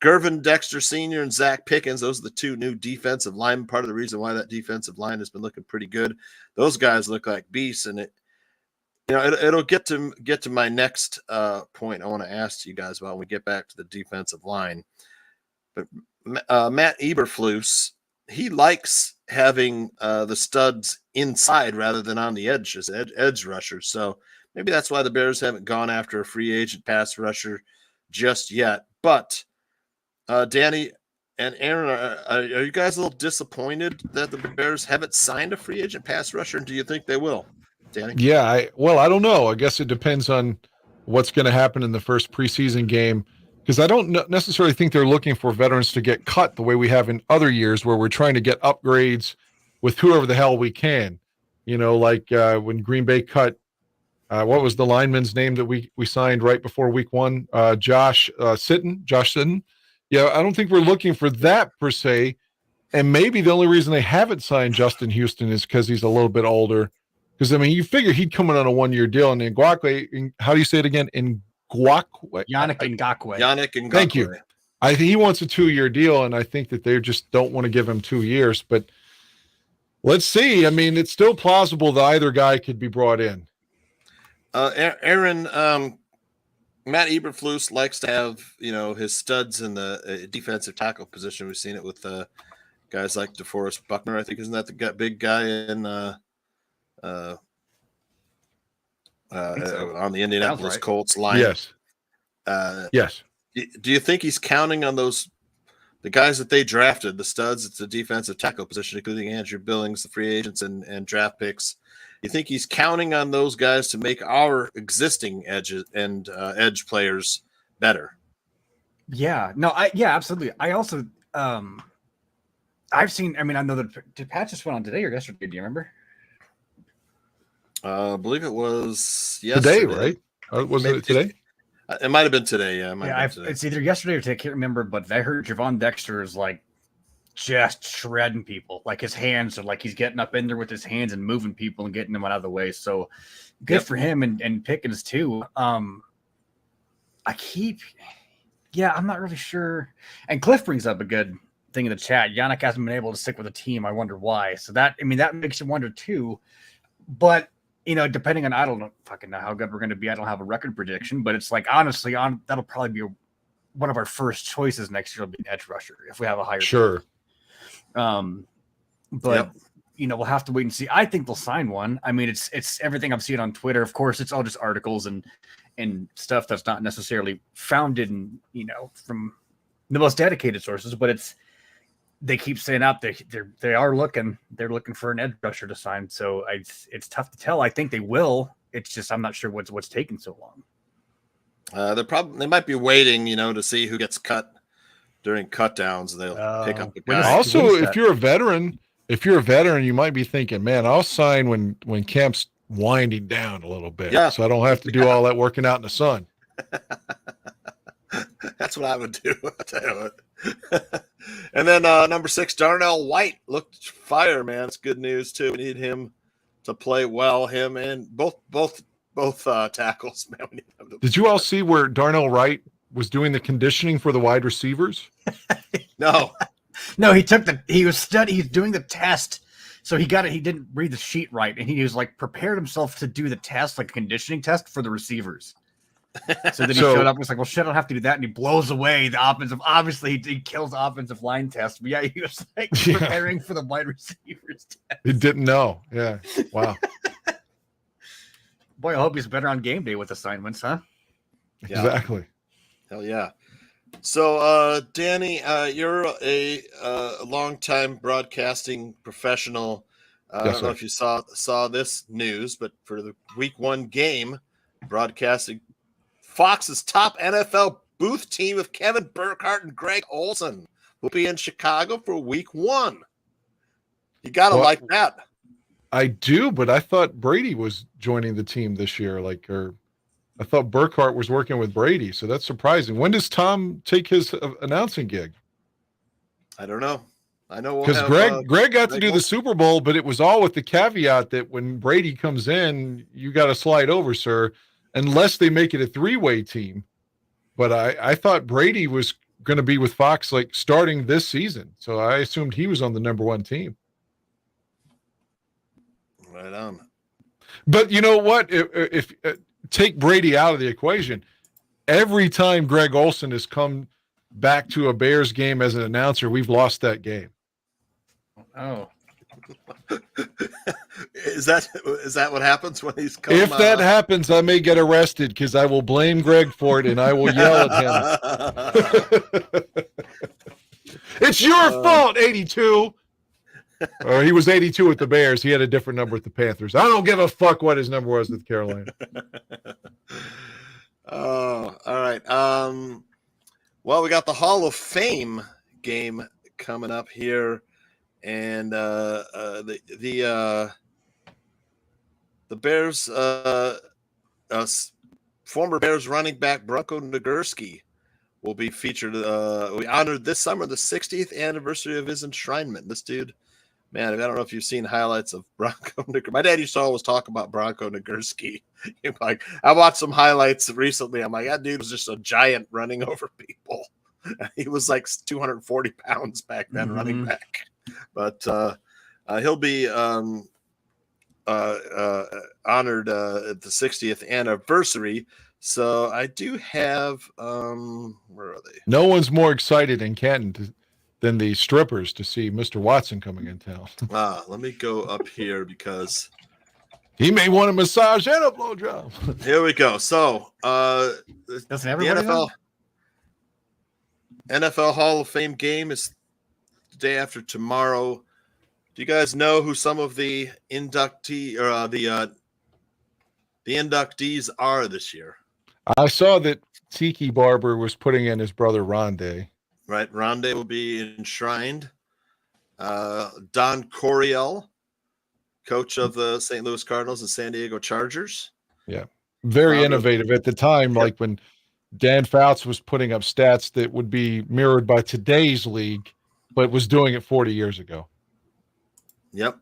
Gervin Dexter Sr. and Zach Pickens, those are the 2 new defensive linemen. Part of the reason why that defensive line has been looking pretty good. Those guys look like beasts, and it'll get to my next point I want to ask you guys about when we get back to the defensive line. But Matt Eberflus, he likes having the studs inside rather than on the edges, edge rushers. So maybe that's why the Bears haven't gone after a free agent pass rusher just yet. But Danny and Aaron, are you guys a little disappointed that the Bears haven't signed a free agent pass rusher? And do you think they will, Danny? Yeah, I don't know. I guess it depends on what's going to happen in the first preseason game, because I don't necessarily think they're looking for veterans to get cut the way we have in other years where we're trying to get upgrades with whoever the hell we can. Like when Green Bay cut, what was the lineman's name that we signed right before week 1? Josh Sitton. Yeah, I don't think we're looking for that per se. And maybe the only reason they haven't signed Justin Houston is because he's a little bit older. Because, you figure he'd come in on a 1-year deal. And Ngakoue, how do you say it again? Yannick Ngakoue. Thank you. I think he wants a 2-year deal, and I think that they just don't want to give him 2 years. But let's see. It's still plausible that either guy could be brought in. Aaron, Matt Eberflus likes to have, his studs in the defensive tackle position. We've seen it with guys like DeForest Buckner. I think isn't that the big guy in on the Indianapolis Colts line? Yes. Yes. Do you think he's counting on the guys that they drafted, the studs at the defensive tackle position, including Andrew Billings, the free agents and draft picks? You think he's counting on those guys to make our existing edges and edge players better? Yeah, no, absolutely. I also, I've seen. I know that did Pat just went on today or yesterday? Do you remember? I believe it was yesterday. Today, right? Wasn't it today? It might have been today. Yeah, it's either yesterday or today. I can't remember, but I heard Javon Dexter is like just shredding people. Like his hands are like he's getting up in there with his hands and moving people and getting them out of the way. So good for him and Pickens too. I'm not really sure. And Cliff brings up a good thing in the chat. Yannick hasn't been able to stick with the team. I wonder why. So that makes you wonder too. But depending on, I don't fucking know how good we're going to be. I don't have a record prediction, but it's like honestly, that'll probably be one of our first choices next year. Will be an edge rusher if we have a higher. Sure. But we'll have to wait and see. I think they'll sign one. I mean, it's everything I'm seeing on Twitter. Of course, it's all just articles and stuff that's not necessarily founded in, from the most dedicated sources, but they keep saying out they're looking for an edge rusher to sign. So it's tough to tell. I think they will. It's just I'm not sure what's taking so long. They might be waiting, to see who gets cut during cut downs. They'll pick up the guy. Also, if you're a veteran, you might be thinking, man, I'll sign when camp's winding down a little bit. Yeah. So I don't have to do all that working out in the sun. That's what I would do. I'll tell you what. And then number 6, Darnell White looked fire, man. It's good news too. We need him to play well. Him and both tackles, man. We need them to Did you all see where Darnell Wright was doing the conditioning for the wide receivers? No. No, he's doing the test. So he didn't read the sheet right. And he was like prepared himself to do the test, like a conditioning test for the receivers. So then he showed up and was like, well, shit, I don't have to do that. And he blows away the offensive. Obviously, he kills offensive line test. But yeah, he was like preparing for the wide receivers test. He didn't know. Yeah. Wow. Boy, I hope he's better on game day with assignments, huh? Yeah. Exactly. Hell yeah. So, Danny, you're a longtime broadcasting professional. I don't know if you saw this news, but for the week 1 game, broadcasting Fox's top NFL booth team of Kevin Burkhardt and Greg Olson will be in Chicago for week 1. You got to like that. I do, but I thought Brady was joining the team this year. I thought Burkhardt was working with Brady, so that's surprising. When does Tom take his announcing gig? I don't know. I know because Greg got to do the Super Bowl, but it was all with the caveat that when Brady comes in, you got to slide over, sir, unless they make it a 3-way team. But I thought Brady was going to be with Fox starting this season, so I assumed he was on the number 1 team. Right on. But you know what? If take Brady out of the equation, every time Greg Olson has come back to a Bears game as an announcer, we've lost that game. Oh. Is that what happens when he's come? If that happens, I may get arrested because I will blame Greg for it and I will yell at him. It's your fault, 82. Or he was 82 with the Bears. He had a different number with the Panthers. I don't give a fuck what his number was with Carolina. Oh, all right. Well, we got the Hall of Fame game coming up here, and the Bears, former Bears running back Bronco Nagurski will be featured. We honored this summer the 60th anniversary of his enshrinement. This dude. Man, I don't know if you've seen highlights of Bronco Nagurski. My dad used to always talk about Bronco Nagurski. I watched some highlights recently. I'm like, that dude was just a giant running over people. He was like 240 pounds back then, running back. But he'll be honored at the 60th anniversary. So I do have, where are they? No one's more excited in Canton than the strippers to see Mr. Watson coming in town. Let me go up here because he may want a massage and a blowjob. Here we go. So the NFL Hall of Fame game is the day after tomorrow. Do you guys know who some of the inductees are this year? I saw that Tiki Barber was putting in his brother Rondé. Right, Rondé will be enshrined. Don Coryell, coach of the St. Louis Cardinals and San Diego Chargers. Yeah, very innovative at the time. Yep. Like when Dan Fouts was putting up stats that would be mirrored by today's league, but was doing it 40 years ago. Yep.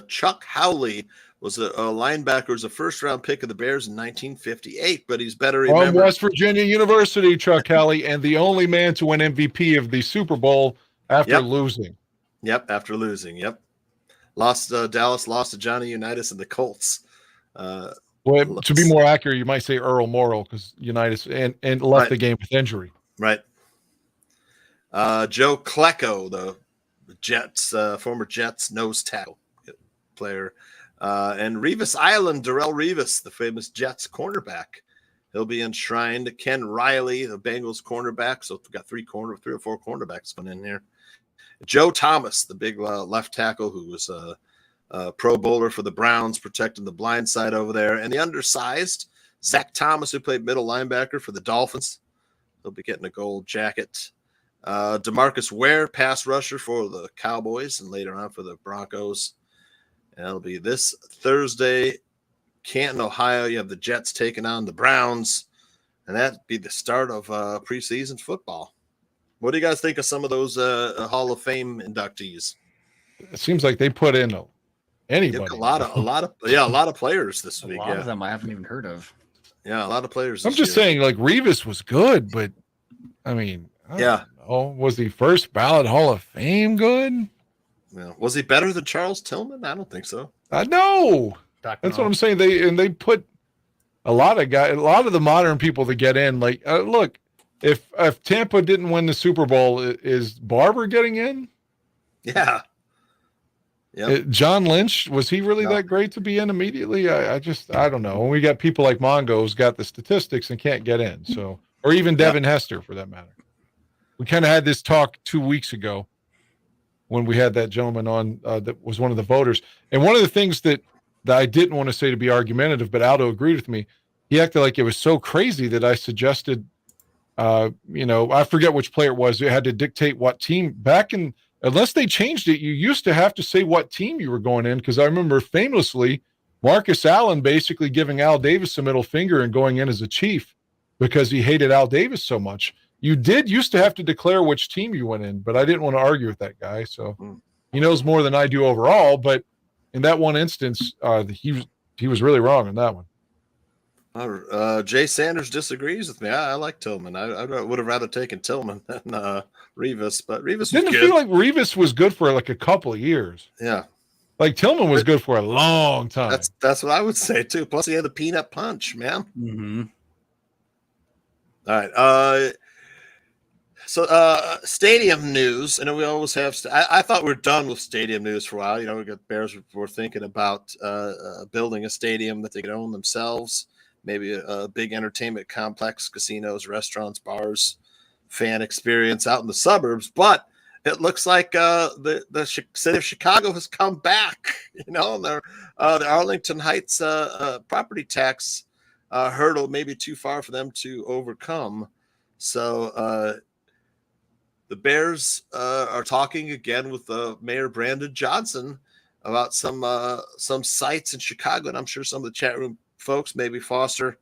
Chuck Howley was a linebacker, was a first-round pick of the Bears in 1958, but he's better From remembered. West Virginia University, Chuck Howley, and the only man to win MVP of the Super Bowl after losing. Yep, after losing. Yep. Dallas lost to Johnny Unitas and the Colts. Well, to be more accurate, you might say Earl Morrall, because Unitas and left the game with injury. Right. Joe Klecko, the Jets, former Jets nose tackle player. And Revis Island, Darrell Revis, the famous Jets cornerback. He'll be enshrined. Ken Riley, the Bengals cornerback. So we've got three or four cornerbacks going in here. Joe Thomas, the big left tackle who was a Pro Bowler for the Browns, protecting the blind side over there. And the undersized Zach Thomas, who played middle linebacker for the Dolphins. He'll be getting a gold jacket. DeMarcus Ware, pass rusher for the Cowboys and later on for the Broncos. And it'll be this Thursday, Canton, Ohio. You have the Jets taking on the Browns, and that'd be the start of preseason football. What do you guys think of some of those Hall of Fame inductees? It seems like they put in anybody. A lot of players this week. A lot of them I haven't even heard of. Yeah, a lot of players. I'm just saying, like, Revis was good, but I mean, was he first ballot Hall of Fame good? Yeah. Was he better than Charles Tillman? I don't think so. No. That's what I'm saying. They put a lot of the modern people that get in. Like, look, if Tampa didn't win the Super Bowl, is Barber getting in? Yeah. Yep. John Lynch, was he really that great to be in immediately? I don't know. When we got people like Mongo who's got the statistics and can't get in, so, or even Devin Hester for that matter. We kind of had this talk 2 weeks ago when we had that gentleman on that was one of the voters. And one of the things that I didn't want to say to be argumentative, but Aldo agreed with me. He acted like it was so crazy that I suggested, I forget which player it was. It had to dictate what team back in, unless they changed it, you used to have to say what team you were going in. Because I remember famously Marcus Allen basically giving Al Davis a middle finger and going in as a Chief because he hated Al Davis so much. You used to have to declare which team you went in, but I didn't want to argue with that guy. So he knows more than I do overall. But in that one instance, he was really wrong on that one. Jay Sanders disagrees with me. I like Tillman. I would have rather taken Tillman than Revis, but Revis didn't feel like Revis was good for like a couple of years. Yeah, like Tillman was good for a long time. That's what I would say too. Plus, he had the peanut punch, man. Mm-hmm. All right. So stadium news, and we always have. I thought we were done with stadium news for a while. We got Bears were thinking about building a stadium that they could own themselves. Maybe a big entertainment complex, casinos, restaurants, bars, fan experience out in the suburbs. But it looks like the city of Chicago has come back. And the Arlington Heights property tax hurdle may be too far for them to overcome. So the Bears are talking again with Mayor Brandon Johnson about some sites in Chicago, and I'm sure some of the chat room folks, maybe Foster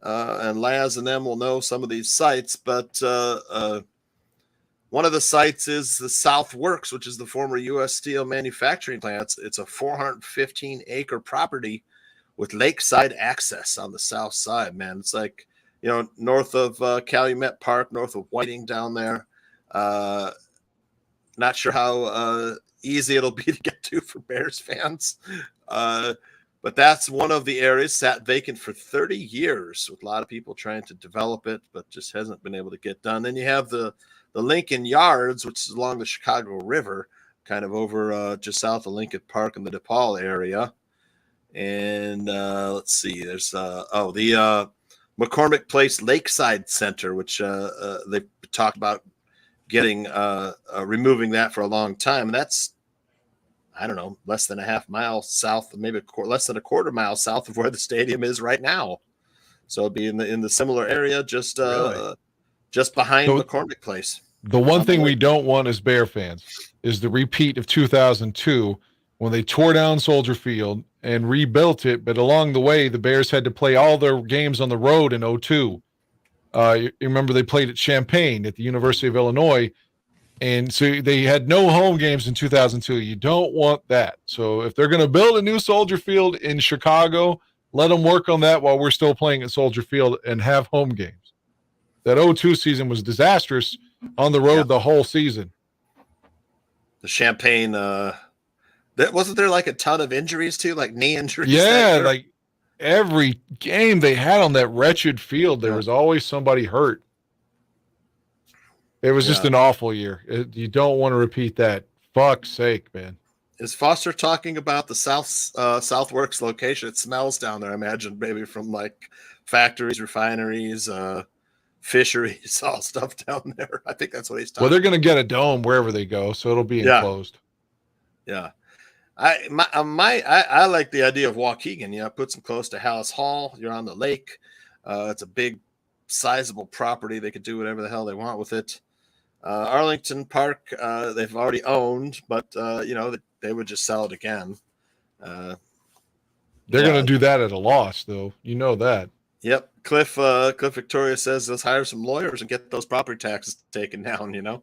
and Laz and them will know some of these sites, but one of the sites is the South Works, which is the former U.S. Steel manufacturing plant. It's a 415-acre property with lakeside access on the south side, man. It's like, north of Calumet Park, north of Whiting down there. Not sure how easy it'll be to get to for Bears fans. But that's one of the areas sat vacant for 30 years with a lot of people trying to develop it, but just hasn't been able to get done. Then you have the Lincoln Yards, which is along the Chicago River, kind of over just south of Lincoln Park in the DePaul area. And let's see, there's the McCormick Place Lakeside Center, which they talked about getting removing that for a long time. And that's, I don't know, less than a half mile south, maybe less than a quarter mile south of where the stadium is right now. So it'd be in the similar area, just behind McCormick Place. The one thing we don't want as Bear fans is the repeat of 2002 when they tore down Soldier Field and rebuilt it. But along the way, the Bears had to play all their games on the road in 2002. You remember they played at Champaign at the University of Illinois. And so they had no home games in 2002. You don't want that. So if they're going to build a new Soldier Field in Chicago, let them work on that while we're still playing at Soldier Field and have home games. That 02 season was disastrous on the road the whole season. The Champagne, wasn't there like a ton of injuries too, like knee injuries? Yeah, like every game they had on that wretched field, there was always somebody hurt. It was just an awful year. You don't want to repeat that. Fuck's sake, man. Is Foster talking about the Southworks location? It smells down there, I imagine, maybe from like factories, refineries, fisheries, all stuff down there. I think that's what he's talking about. Well, they're going to get a dome wherever they go, so it'll be enclosed. Yeah. I like the idea of Waukegan. You know, puts them close to Hallis Hall. You're on the lake. It's a big, sizable property. They could do whatever the hell they want with it. Arlington Park, they've already owned, but they would just sell it again. They're going to do that at a loss, though. You know that. Yep. Cliff Victoria says let's hire some lawyers and get those property taxes taken down.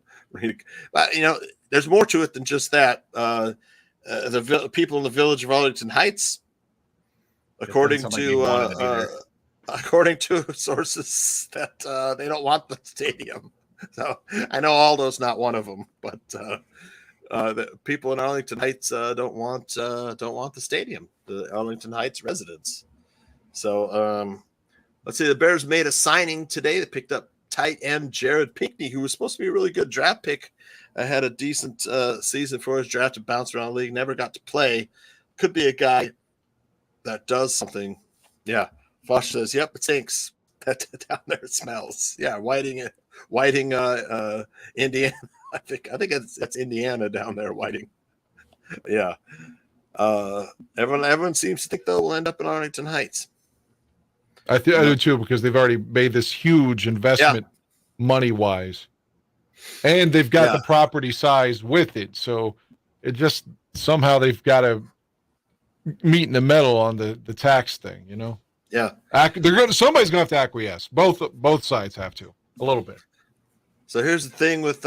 But there's more to it than just that. The people in the village of Arlington Heights, according to sources, that they don't want the stadium. So I know Aldo's not one of them, but the people in Arlington Heights don't want the stadium. The Arlington Heights residents. So let's see. The Bears made a signing today. They picked up tight end Jared Pinkney, who was supposed to be a really good draft pick. Had a decent season for his draft and bounced around the league. Never got to play. Could be a guy that does something. Yeah. Fosh says, "Yep, it stinks. That down there it smells." Yeah, Whiting, Indiana. I think it's Indiana down there, Whiting. Yeah. Everyone seems to think they'll end up in Arlington Heights. I do too, because they've already made this huge investment money wise, and they've got the property size with it. So it just somehow they've got to meet in the middle on the tax thing, Yeah, somebody's gonna have to acquiesce. Both sides have to a little bit. So here's the thing with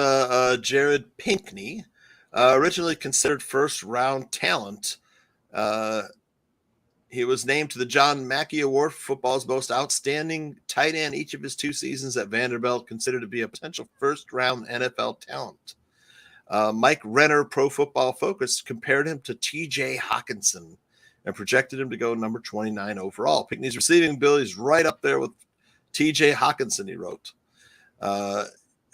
Jared Pinkney, originally considered first-round talent. He was named to the John Mackey Award for football's most outstanding tight end each of his 2 seasons at Vanderbilt, considered to be a potential first-round NFL talent. Mike Renner, Pro Football Focus, compared him to T.J. Hawkinson and projected him to go number 29 overall. Pinkney's receiving ability is right up there with T.J. Hawkinson, he wrote.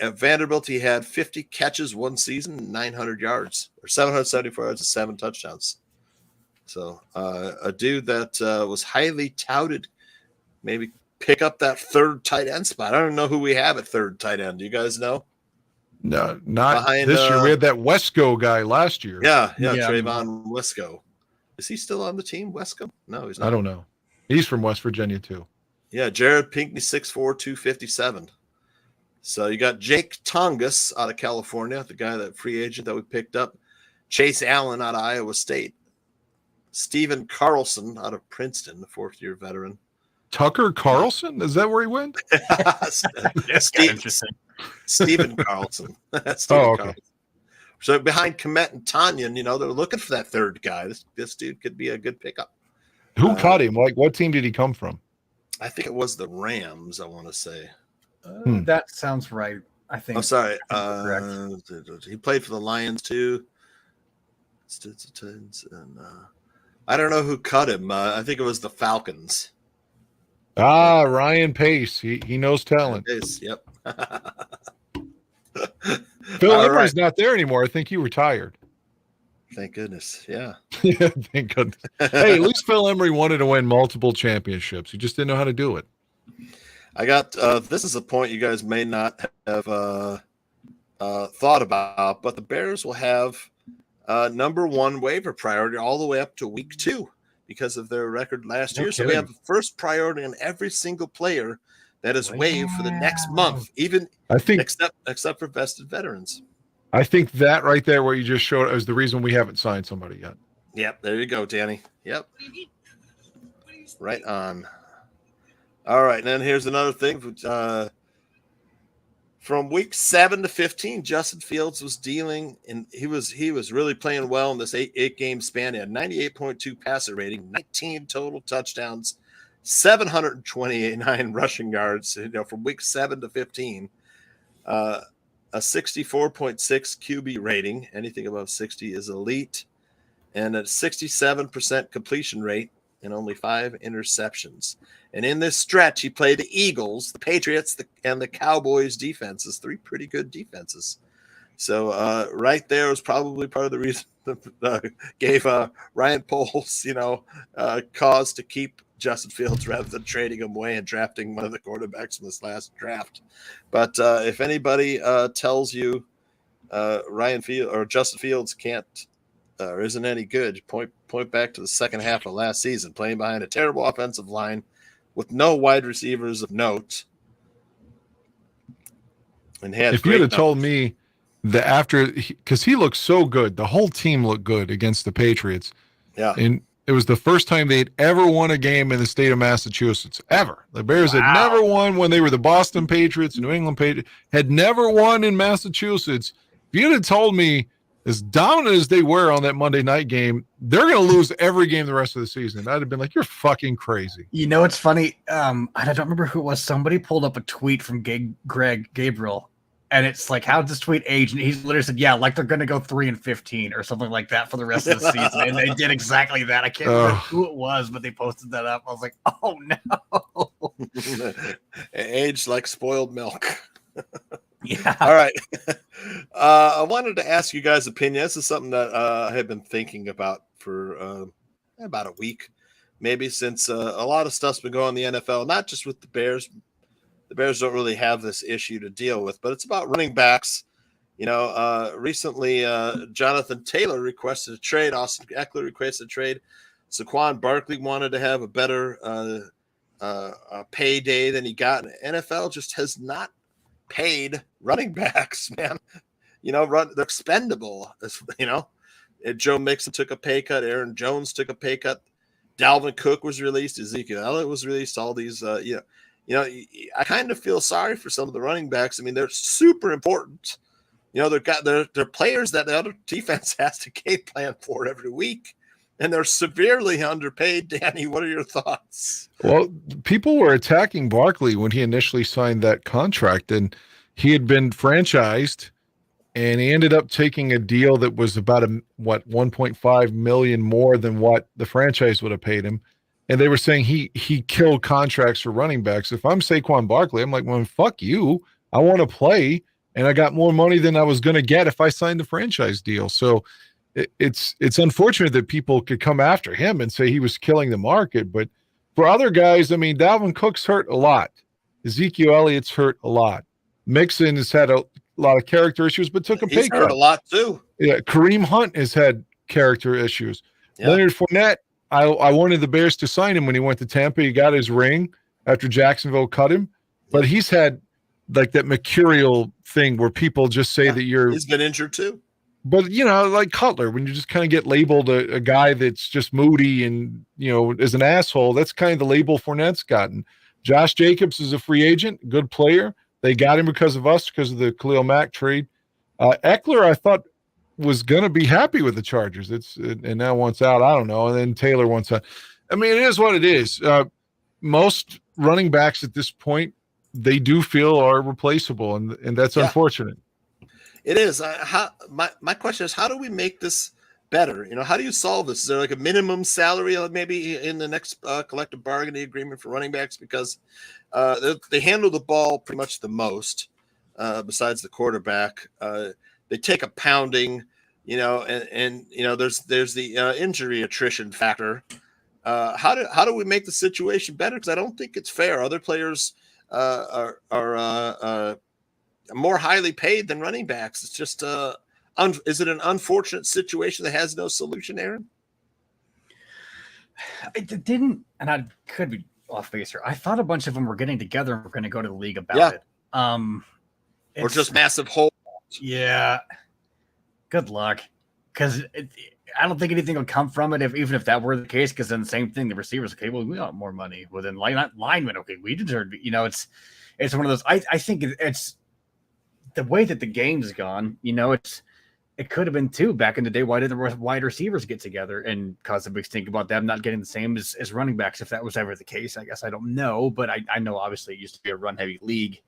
At Vanderbilt, he had 50 catches one season, 900 yards, or 774 yards and 7 touchdowns. So a dude that was highly touted, maybe pick up that third tight end spot. I don't know who we have at third tight end. Do you guys know? No, not this year. We had that Wesco guy last year. Yeah, Trayvon Wesco. Is he still on the team, Wesco? No, he's not. I don't know. He's from West Virginia, too. Yeah, Jared Pinkney, 6'4", 257. So you got Jake Tongus out of California, the guy, that free agent that we picked up. Chase Allen out of Iowa State. Stephen Carlson out of Princeton, the 4th-year veteran. Tucker Carlson? Is that where he went? Stephen Carlson. Okay. So behind Kmet and Tanyan, they're looking for that third guy. This dude could be a good pickup. Who caught him? Like, what team did he come from? I think it was the Rams, I want to say. That sounds right. I think. I'm sorry. Correct. He played for the Lions too. And I don't know who cut him. I think it was the Falcons. Ryan Pace. He knows talent. Pace, yep. Phil Emery's not there anymore. I think he retired. Thank goodness. Yeah. Yeah, thank goodness. Hey, at least Phil Emery wanted to win multiple championships. He just didn't know how to do it. I got this is a point you guys may not have thought about, but the Bears will have number 1 waiver priority all the way up to week 2 because of their record last year. So we have first priority on every single player that is waived for the next month, except for vested veterans. I think that right there, what you just showed, is the reason we haven't signed somebody yet. Yep, there you go, Danny. Yep, right on. All right, and then here's another thing. From week 7 to 15, Justin Fields was dealing, and he was really playing well in this eight game span. He had 98.2 passer rating, 19 total touchdowns, 729 rushing yards. From week 7 to 15, a 64.6 QB rating. Anything above 60 is elite, and a 67% completion rate and only 5 interceptions. And in this stretch, he played the Eagles, the Patriots, and the Cowboys defenses, 3 pretty good defenses. So right there was probably part of the reason that gave Ryan Poles, cause to keep Justin Fields rather than trading him away and drafting one of the quarterbacks in this last draft. But if anybody tells you Ryan Field or Justin Fields can't or isn't any good, point back to the second half of last season, playing behind a terrible offensive line with no wide receivers of note. And if you had told me that because he looked so good, the whole team looked good against the Patriots. Yeah. And it was the first time they'd ever won a game in the state of Massachusetts, ever. The Bears had never won when they were the Boston Patriots, New England Patriots, had never won in Massachusetts. If you had told me, as dominant as they were on that Monday night game, they're going to lose every game the rest of the season, I'd have been like, you're fucking crazy. It's funny. I don't remember who it was. Somebody pulled up a tweet from Greg Gabriel, and it's like, how does this tweet age? And he's literally said, yeah, like they're going to go 3-15 or something like that for the rest of the season. And they did exactly that. I can't remember who it was, but they posted that up. I was like, oh no. Aged like spoiled milk. Yeah. All right. I wanted to ask you guys' opinion. This is something that I have been thinking about for about a week, maybe, since a lot of stuff's been going on in the NFL, not just with the Bears. The Bears don't really have this issue to deal with, but it's about running backs. Recently, Jonathan Taylor requested a trade. Austin Eckler requested a trade. Saquon Barkley wanted to have a better payday than he got. And NFL just has not paid running backs, man. They're expendable. Joe Mixon took a pay cut. Aaron Jones took a pay cut. Dalvin Cook was released. Ezekiel Elliott was released. All these, I kind of feel sorry for some of the running backs. I mean, they're super important. They're players that the other defense has to game plan for every week, and they're severely underpaid. Danny, what are your thoughts? Well, people were attacking Barkley when he initially signed that contract, and he had been franchised, and he ended up taking a deal that was about $1.5 million more than what the franchise would have paid him. And they were saying he killed contracts for running backs. If I'm Saquon Barkley, I'm like, well, fuck you. I want to play, and I got more money than I was going to get if I signed the franchise deal. So it's unfortunate that people could come after him and say he was killing the market. But for other guys, I mean, Dalvin Cook's hurt a lot. Ezekiel Elliott's hurt a lot. Mixon has had a lot of character issues, but took a pay cut. Hurt a lot too. Yeah, Kareem Hunt has had character issues. Yeah. Leonard Fournette, I wanted the Bears to sign him when he went to Tampa. He got his ring after Jacksonville cut him, but he's had like that mercurial thing where people just say that he's been injured too. But like Cutler, when you just kind of get labeled a guy that's just moody and is an asshole, that's kind of the label Fournette's gotten. Josh Jacobs is a free agent, good player. They got him because of us, because of the Khalil Mack trade. Eckler, I thought, was going to be happy with the Chargers. And now wants out. I don't know. And then Taylor wants out. I mean, it is what it is. Most running backs at this point, they do feel are replaceable, and that's unfortunate. It is. My question is, how do we make this better? How do you solve this? Is there like a minimum salary maybe in the next collective bargaining agreement for running backs? Because they handle the ball pretty much the most, besides the quarterback. They take a pounding, and there's the injury attrition factor. How do we make the situation better? Because I don't think it's fair. Other players are more highly paid than running backs. It's just is it an unfortunate situation that has no solution, Aaron? It didn't, and I could be off base here. I thought a bunch of them were getting together and were going to go to the league about it. Or just massive hole. Yeah. Good luck. Because I don't think anything will come from it, even if that were the case, because then the same thing, the receivers, okay, well, we want more money. Well, then linemen, okay, we deserve, it's one of those, I think it's the way that the game's gone, it could have been too back in the day. Why did the wide receivers get together and cause a big stink about them not getting the same as running backs? If that was ever the case, I guess I don't know, but I know obviously it used to be a run heavy league,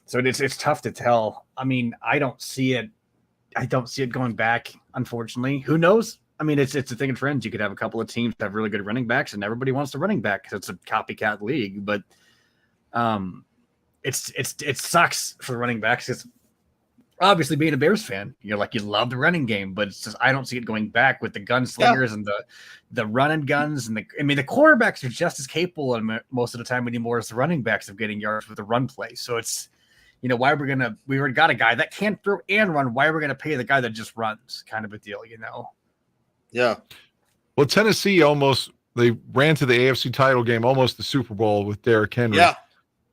so it's tough to tell. I mean, I don't see it going back. Unfortunately, who knows? I mean, it's a thing of trends. You could have a couple of teams that have really good running backs, and everybody wants the running back because it's a copycat league. But it sucks for running backs. It's obviously being a Bears fan, you love the running game, but it's just I don't see it going back with the gunslingers and the running guns and the quarterbacks are just as capable most of the time anymore as the running backs of getting yards with the run play. So it's we already got a guy that can't throw and run. Why are we gonna pay the guy that just runs? Kind of a deal, Yeah. Well, Tennessee they ran to the AFC title game, almost the Super Bowl with Derrick Henry. Yeah.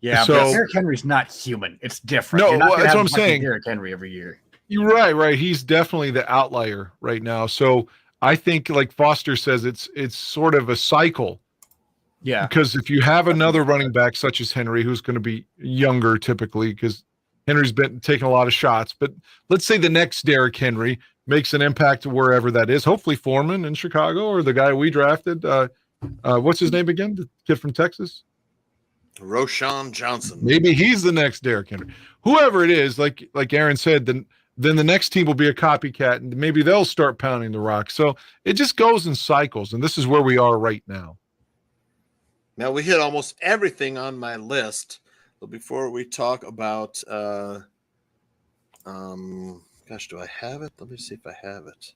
Yeah, so, but Derrick Henry's not human. It's different. No, that's what I'm saying. Derrick Henry every year. You're right. He's definitely the outlier right now. So I think, like Foster says, it's sort of a cycle. Yeah. Because if you have another running back such as Henry, who's going to be younger typically, because Henry's been taking a lot of shots, but let's say the next Derrick Henry makes an impact wherever that is. Hopefully Foreman in Chicago or the guy we drafted. What's his name again? The kid from Texas? Roshan Johnson. Maybe he's the next Derrick Henry. Whoever it is, like Aaron said, then the next team will be a copycat, and maybe they'll start pounding the rock. So it just goes in cycles, and this is where we are right now. Now, we hit almost everything on my list, but before we talk about gosh, do I have it? Let me see if I have it.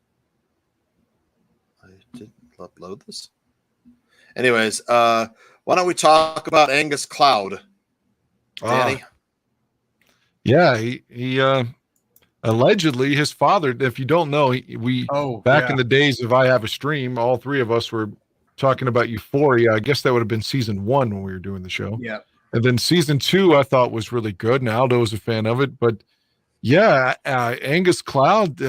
I didn't upload this. Anyways, why don't we talk about Angus Cloud, Danny? Yeah, he allegedly his father. If you don't know, in the days of I Have a Stream, all three of us were talking about Euphoria. I guess that would have been season 1 when we were doing the show. Yeah, and then season 2 I thought was really good, and Aldo was a fan of it. But yeah, Angus Cloud.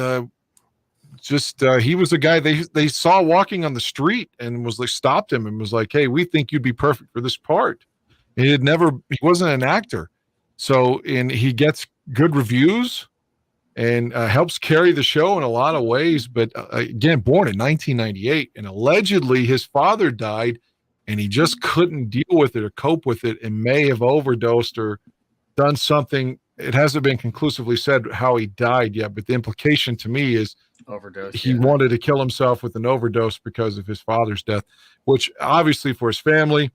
He was a guy they saw walking on the street and stopped him and was like, "Hey, we think you'd be perfect for this part." He wasn't an actor. So, and he gets good reviews and helps carry the show in a lot of ways. But again, born in 1998, and allegedly his father died and he just couldn't deal with it or cope with it and may have overdosed or done something. It hasn't been conclusively said how he died yet, but the implication to me is overdose. He wanted to kill himself with an overdose because of his father's death, which obviously for his family,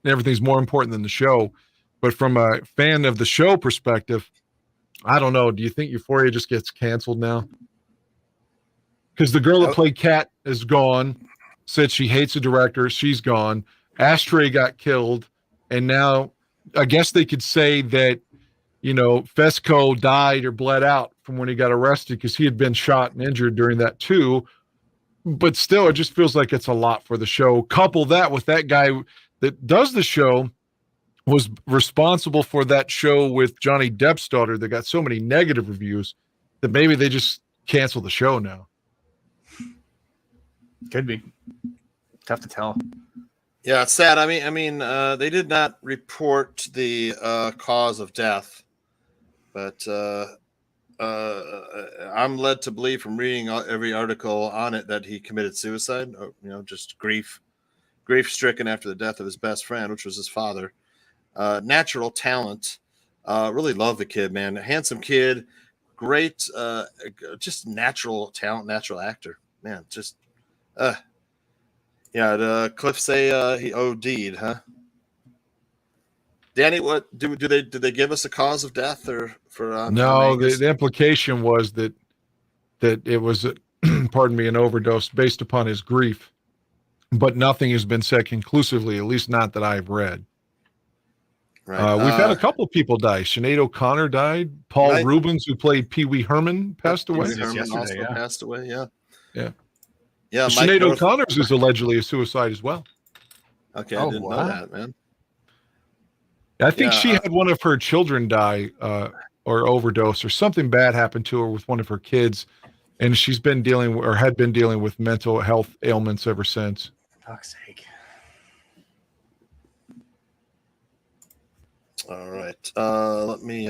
everything's more important than the show. But from a fan of the show perspective, I don't know. Do you think Euphoria just gets canceled now? Because the girl that played Kat is gone, said she hates the director. She's gone. Ashtray got killed. And now I guess they could say that, Fesco died or bled out from when he got arrested because he had been shot and injured during that too. But still, it just feels like it's a lot for the show. Couple that with that guy that does the show was responsible for that show with Johnny Depp's daughter that got so many negative reviews that maybe they just cancel the show now. Could be. Tough to tell. Yeah, it's sad. I mean, they did not report the cause of death, but I'm led to believe from reading every article on it that he committed suicide. Just grief-stricken after the death of his best friend, which was his father. Natural talent. Really love the kid, man. Handsome kid, great, just natural talent, natural actor, man. Just, Cliff say he OD'd, huh? Danny, what did they give us a cause of death or for? No, the implication was that it was, an overdose based upon his grief, but nothing has been said conclusively, at least not that I've read. Right. We've had a couple of people die. Sinead O'Connor died. Paul Rubens, who played Pee Wee Herman, passed away. Passed away. Yeah. Yeah. Sinead O'Connor's is allegedly a suicide as well. Okay, I didn't know that, man. I think she had one of her children die or overdose or something bad happened to her with one of her kids, and she's been had been dealing with mental health ailments ever since. For fuck's sake. All right. Let me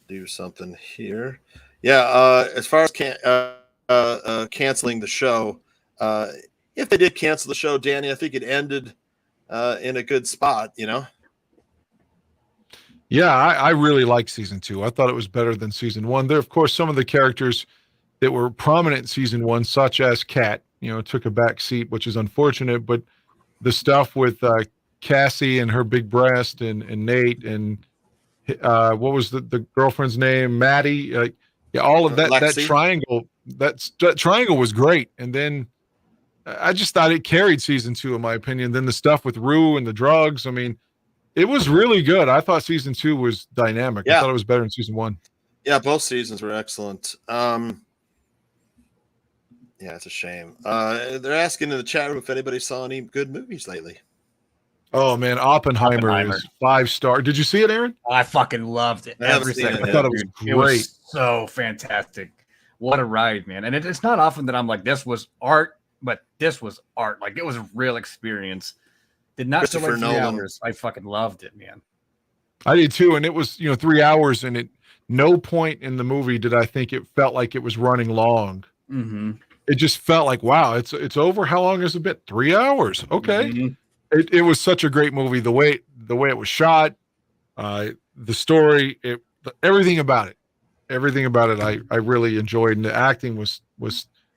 do something here. Yeah, as far as canceling the show, if they did cancel the show, Danny, I think it ended in a good spot, you know? Yeah, I really like season 2. I thought it was better than season 1. There, of course, some of the characters that were prominent in season 1, such as Kat, took a back seat, which is unfortunate. But the stuff with Cassie and her big breast, and Nate, and what was the girlfriend's name, Maddie? Yeah, all of that triangle. That triangle was great. And then I just thought it carried season 2, in my opinion. Then the stuff with Rue and the drugs. I mean, it was really good. I thought season 2 was dynamic. Yeah. I thought it was better than season 1. Yeah, both seasons were excellent. Yeah, it's a shame. They're asking in the chat room if anybody saw any good movies lately. Oh man, Oppenheimer is 5-star. Did you see it, Aaron? I fucking loved it. Every second. I thought it was great. It was so fantastic. What a ride, man. And it's not often that I'm like, this was art, but this was art. Like, it was a real experience. Did not feel like 3 hours. I fucking loved it, man. I did too. And it was, 3 hours, and at no point in the movie did I think it felt like it was running long. Mm-hmm. It just felt like, wow, it's over. How long has it been? 3 hours. Okay. Mm-hmm. It was such a great movie. The way it was shot, the story, everything about it. Everything about it I really enjoyed. And the acting was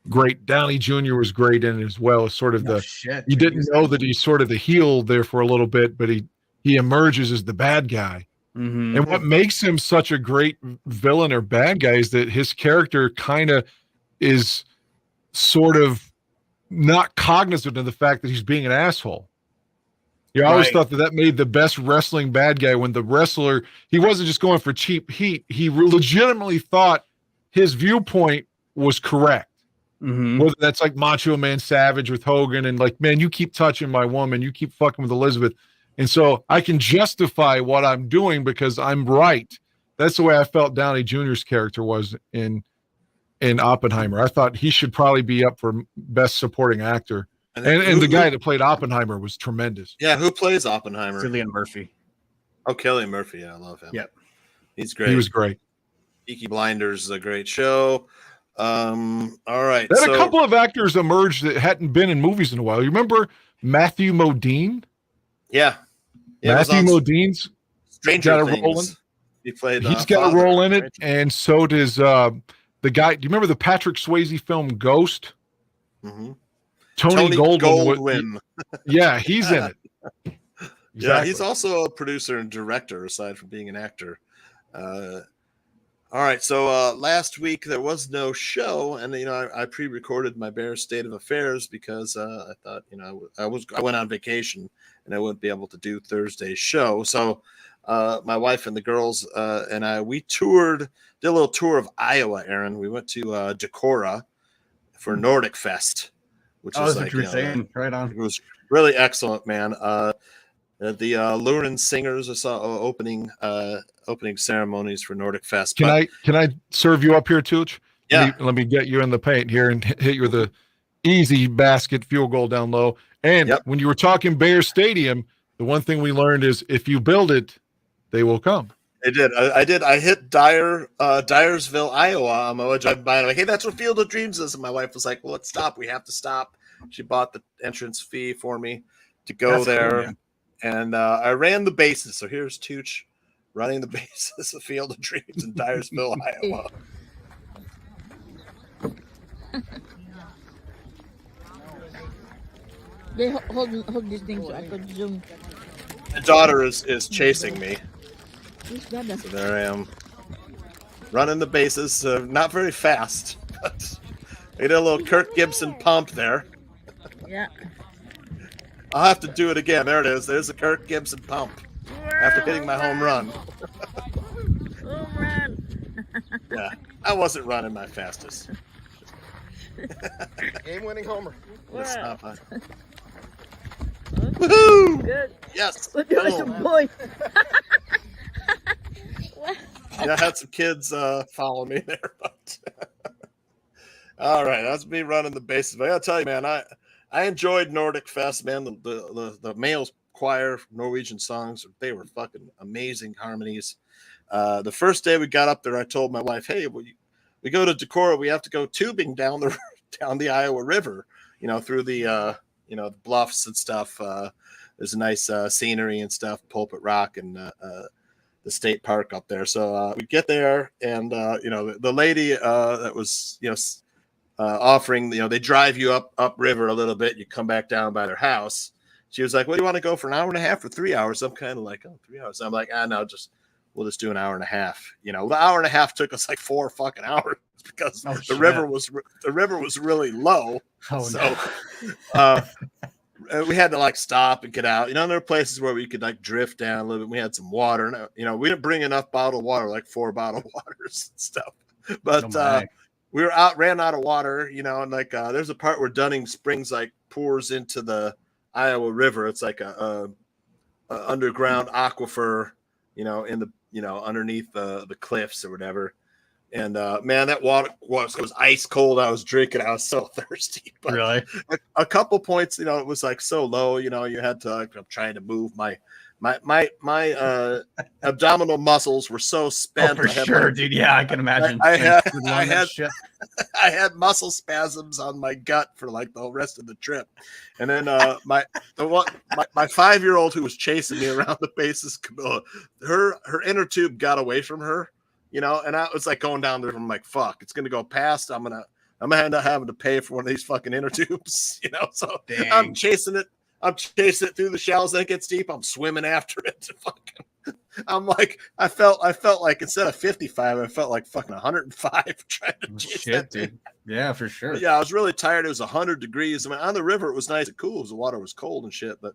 great. Downey Jr. was great in it as well. As sort of you didn't know that he's sort of the heel there for a little bit, but he emerges as the bad guy. Mm-hmm. And what makes him such a great villain or bad guy is that his character kind of is sort of not cognizant of the fact that he's being an asshole. You always thought that made the best wrestling bad guy, when the wrestler, he wasn't just going for cheap heat. He legitimately thought his viewpoint was correct. Mm-hmm. Whether that's like Macho Man Savage with Hogan, and like, man, you keep touching my woman, you keep fucking with Elizabeth, and so I can justify what I'm doing because I'm right. That's the way I felt Downey Jr.'s character was in Oppenheimer. I thought he should probably be up for best supporting actor. And the guy that played Oppenheimer was tremendous. Yeah, who plays Oppenheimer? Cillian Murphy. Oh, Cillian Murphy. Yeah, I love him. Yep. He's great. He was great. Peaky Blinders is a great show. All right. Then a couple of actors emerged that hadn't been in movies in a while. You remember Matthew Modine? Yeah. Matthew Modine's Stranger got a Things. role in. He's got a role in it, and so does the guy. Do you remember the Patrick Swayze film Ghost? Mm-hmm. Tony Goldwyn. Yeah, he's in it. Exactly. Yeah, he's also a producer and director aside from being an actor. All right, so last week there was no show, and I pre-recorded my Bears State of Affairs because I thought I went on vacation and I wouldn't be able to do Thursday's show. So my wife and the girls and we did a little tour of Iowa. Aaron, we went to Decorah for Nordic Fest. Which is like, right on. It was really excellent, man. The Lurin Singers saw opening ceremonies for Nordic Fest. Can I serve you up here, Tooch? Yeah. Let me get you in the paint here and hit you with a easy basket field goal down low. And when you were talking Bears Stadium, the one thing we learned is if you build it, they will come. They did. I did. I hit Dyersville, Iowa on my way driving by. I'm like, hey, that's what Field of Dreams is. And my wife was like, well, let's stop. We have to stop. She bought the entrance fee for me to go there. Cool, and I ran the bases. So here's Tooch running the bases of Field of Dreams in Dyersville, Iowa. Hold this thing so I could zoom. My daughter is chasing me. So there I am, running the bases. Not very fast, but I did a little Kirk Gibson pump there. Yeah. I'll have to do it again. There it is. There's the Kirk Gibson pump after hitting my home run. Home run. Yeah, I wasn't running my fastest. Game-winning homer. Let's stop. Woohoo! Good. Yes. Look at the boy. Yeah, I had some kids follow me there. But all right, that's me running the bases. But I gotta tell you, man, I enjoyed Nordic Fest, man. The male's choir, Norwegian songs. They were fucking amazing harmonies. The first day we got up there, I told my wife, "Hey, we go to Decorah. We have to go tubing down the Iowa River, through the the bluffs and stuff. There's a nice scenery and stuff, Pulpit Rock and the state park up there." So we get there, and the lady that was offering, they drive you up river a little bit. You come back down by their house. She was like, "Well, do you want to go for an hour and a half or 3 hours?" I'm kind of like, "Oh, 3 hours." I'm like, no, we'll just do an hour and a half. The hour and a half took us like 4 fucking hours because the river was really low. We had to like stop and get out. There are places where we could like drift down a little bit. We had some water, and we didn't bring enough bottled water, like 4 bottled waters and stuff. But we ran out of water, and like there's a part where Dunning Springs like pours into the Iowa River. It's like a underground aquifer, in the underneath the cliffs or whatever. And man, that water was ice cold. I was drinking. I was so thirsty. But really, a couple points, it was like so low. You had to. I'm trying to move my abdominal muscles were so spent. Oh, for sure, dude. Yeah, I can imagine. I had muscle spasms on my gut for like the rest of the trip. And then my 5-year-old who was chasing me around the bases, Camilla, her inner tube got away from her. And I was like going down there. I'm like, fuck, it's gonna go past. I'm gonna end up having to pay for one of these fucking inner tubes. So dang. I'm chasing it through the shallows. Then it gets deep. I'm swimming after it. I'm like, I felt like instead of 55, I felt like fucking 105 trying to chase that thing. Dude. Yeah, for sure. But yeah, I was really tired. It was 100 degrees. I mean, on the river it was nice and cool because the water was cold and shit. But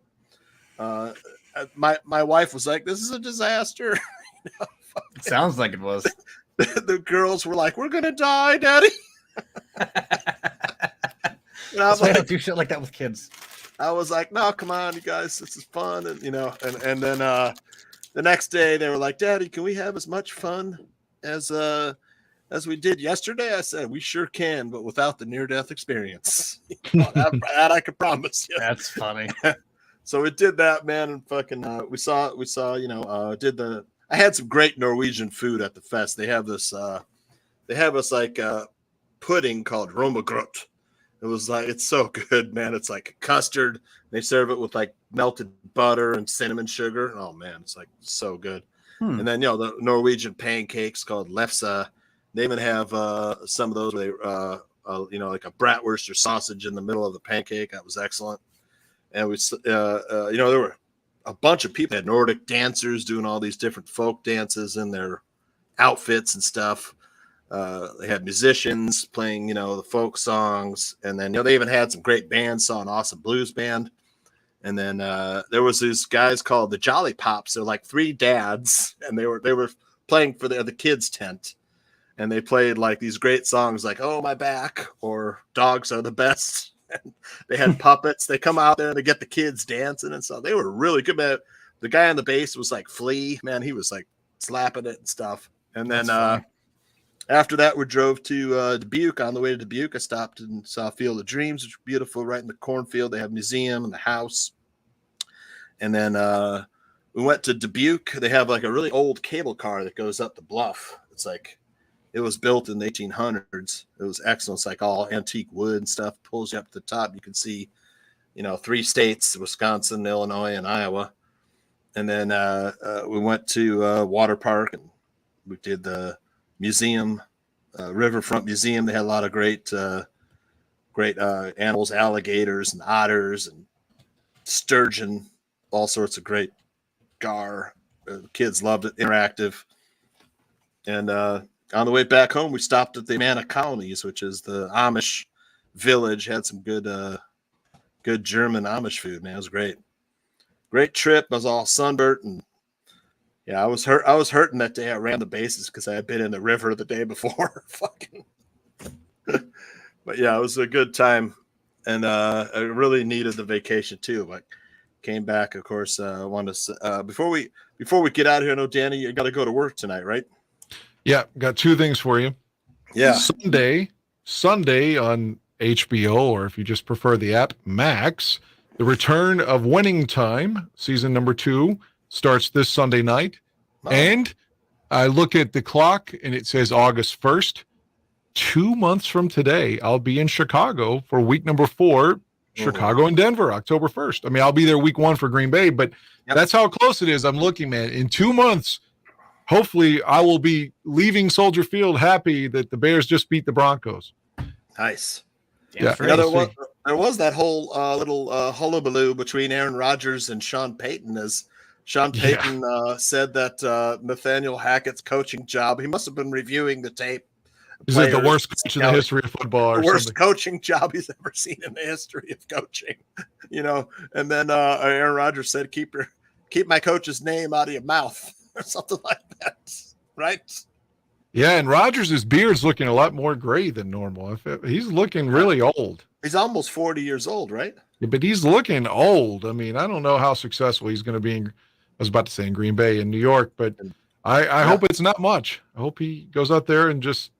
my wife was like, "This is a disaster." It sounds like it was. The girls were like, "We're gonna die, Daddy." That's why I don't do shit like that with kids. I was like, "No, come on, you guys, this is fun." And and then the next day they were like, "Daddy, can we have as much fun as we did yesterday?" I said, "We sure can, but without the near-death experience." That I could promise you. That's funny. So we did that, man, and fucking I had some great Norwegian food at the fest. They have this like pudding called romagrot. It was like, it's so good, man. It's like custard. They serve it with like melted butter and cinnamon sugar. Oh man, it's like so good. And then the Norwegian pancakes called lefse. They even have some of those where they like a bratwurst or sausage in the middle of the pancake. That was excellent. And we there were a bunch of people. They had Nordic dancers doing all these different folk dances in their outfits and stuff. They had musicians playing, the folk songs. And then, they even had some great bands, saw an awesome blues band. And then there was these guys called the Jolly Pops. They're like 3 dads, and they were playing for the kids' tent. And they played like these great songs like "Oh My Back" or "Dogs Are the Best." And they had puppets. They come out there and they get the kids dancing and stuff. They were really good, man. The guy on the bass was like Flea, man. He was like slapping it and stuff. And then after that, we drove to Dubuque. On the way to Dubuque, I stopped and saw Field of Dreams, which was beautiful, right in the cornfield. They have a museum and the house. And then we went to Dubuque. They have like a really old cable car that goes up the bluff. It's like, it was built in the 1800s. It was excellent. It's like all antique wood and stuff. Pulls you up to the top. You can see, 3 states: Wisconsin, Illinois, and Iowa. And then we went to Water Park, and we did the museum, Riverfront Museum. They had a lot of great animals, alligators and otters and sturgeon, all sorts of great gar. The kids loved it. Interactive. And on the way back home, we stopped at the Amana Colonies, which is the Amish village. Had some good German Amish food, man. It was great. Great trip. I was all sunburnt, and I was hurting that day. I ran the bases because I had been in the river the day before. Fucking. But yeah, it was a good time, and I really needed the vacation too. But came back, of course. I wanted to before we get out of here. I know, Danny, you got to go to work tonight, right? Yeah, got 2 things for you. Yeah. Sunday on HBO, or if you just prefer the app, Max, The return of Winning Time, season number 2, starts this Sunday night. Oh. And I look at the clock and it says August 1st. 2 months from today, I'll be in Chicago for week number 4, Chicago and Denver, October 1st. I mean, I'll be there week 1 for Green Bay, but that's how close it is. I'm looking, man. In 2 months, hopefully I will be leaving Soldier Field happy that the Bears just beat the Broncos. Nice. Yeah. There was that whole little hullabaloo between Aaron Rodgers and Sean Payton, as Sean Payton said that Nathaniel Hackett's coaching job, he must have been reviewing the tape. Is it the worst coach in the history of football? The worst coaching job he's ever seen in the history of coaching, And then Aaron Rodgers said, "Keep my coach's name out of your mouth," or something like that, right? Yeah, and Rodgers' beard's looking a lot more gray than normal. He's looking really old. He's almost 40 years old, right? Yeah, but he's looking old. I mean, I don't know how successful he's going to be in Green Bay and New York, but I hope it's not much. I hope he goes out there and just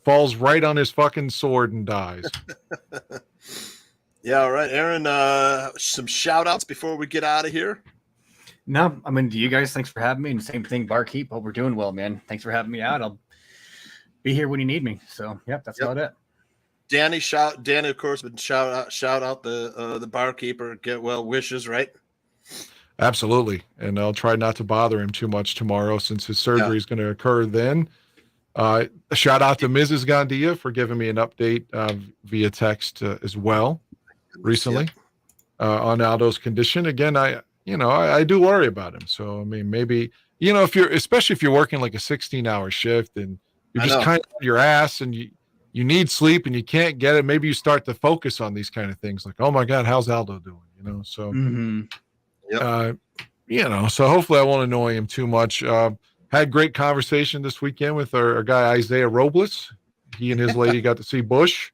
falls right on his fucking sword and dies. Yeah, all right. Aaron, some shout outs before we get out of here. No, I mean, to you guys, thanks for having me. And same thing, Barkeep. Hope we're doing well, man. Thanks for having me out. I'll be here when you need me. So, that's about it. Danny, of course, would shout out the barkeeper, get well wishes, right? Absolutely. And I'll try not to bother him too much tomorrow since his surgery is going to occur then. A shout out to Mrs. Gandia for giving me an update via text as well recently on Aldo's condition. Again, I do worry about him. So, I mean, maybe, especially if you're working like a 16-hour shift and you're just kind of on your ass and you need sleep and you can't get it. Maybe you start to focus on these kind of things like, oh my God, how's Aldo doing? So, so hopefully I won't annoy him too much. Had great conversation this weekend with our guy, Isaiah Robles. He and his lady got to see Bush.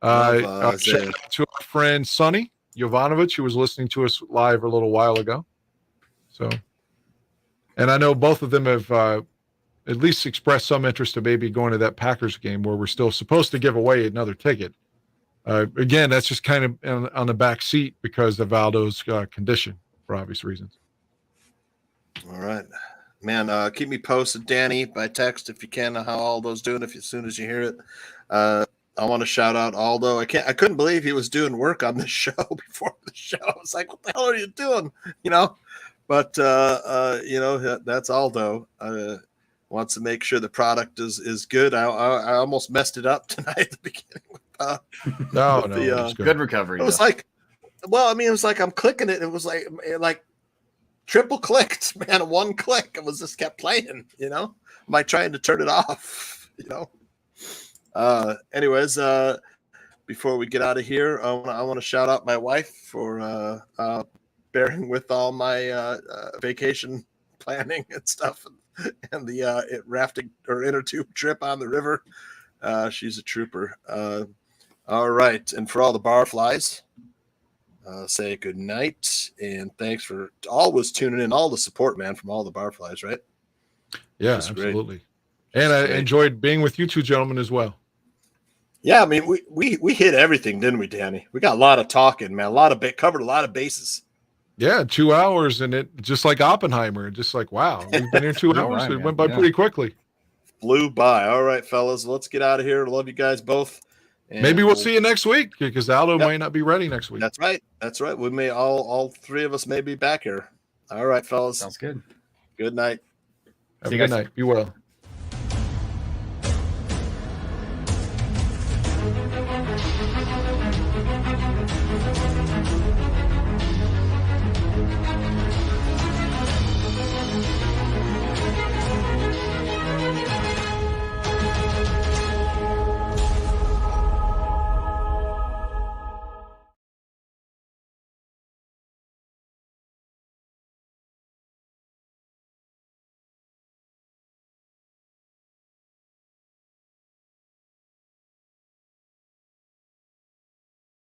Shout out to our friend, Sonny Jovanovic, who was listening to us live a little while ago. So, and I know both of them have at least expressed some interest in maybe going to that Packers game where we're still supposed to give away another ticket. Again, that's just kind of on the back seat because of Aldo's condition for obvious reasons. All right. Man, keep me posted, Danny, by text if you can, how Aldo's doing as soon as you hear it. I want to shout out Aldo. I couldn't believe he was doing work on this show before the show. I was like, what the hell are you doing? But that's Aldo. Wants to make sure the product is good. I almost messed it up tonight at the beginning. Good recovery. It was like, it was like I'm clicking it. It was like triple clicked, man. One click. It was just kept playing, Am I trying to turn it off? Anyways, before we get out of here, I want to shout out my wife for bearing with all my vacation planning and stuff and the rafting or inner tube trip on the river. She's a trooper. All right. And for all the barflies, say good night and thanks for always tuning in, all the support, man, from all the barflies, right? Yeah, absolutely. Great. And I enjoyed being with you two gentlemen as well. Yeah, I mean, we hit everything, didn't we, Danny? We got a lot of talking, man. Covered a lot of bases. Yeah, 2 hours, and it just like Oppenheimer, just like, wow, we've been here 2 hours. It went by pretty quickly. Flew by. All right, fellas, let's get out of here. Love you guys both. And maybe we'll see you next week because Aldo might not be ready next week. That's right. That's right. We may all three of us may be back here. All right, fellas. Sounds good. Good night. Have a good night. Be well.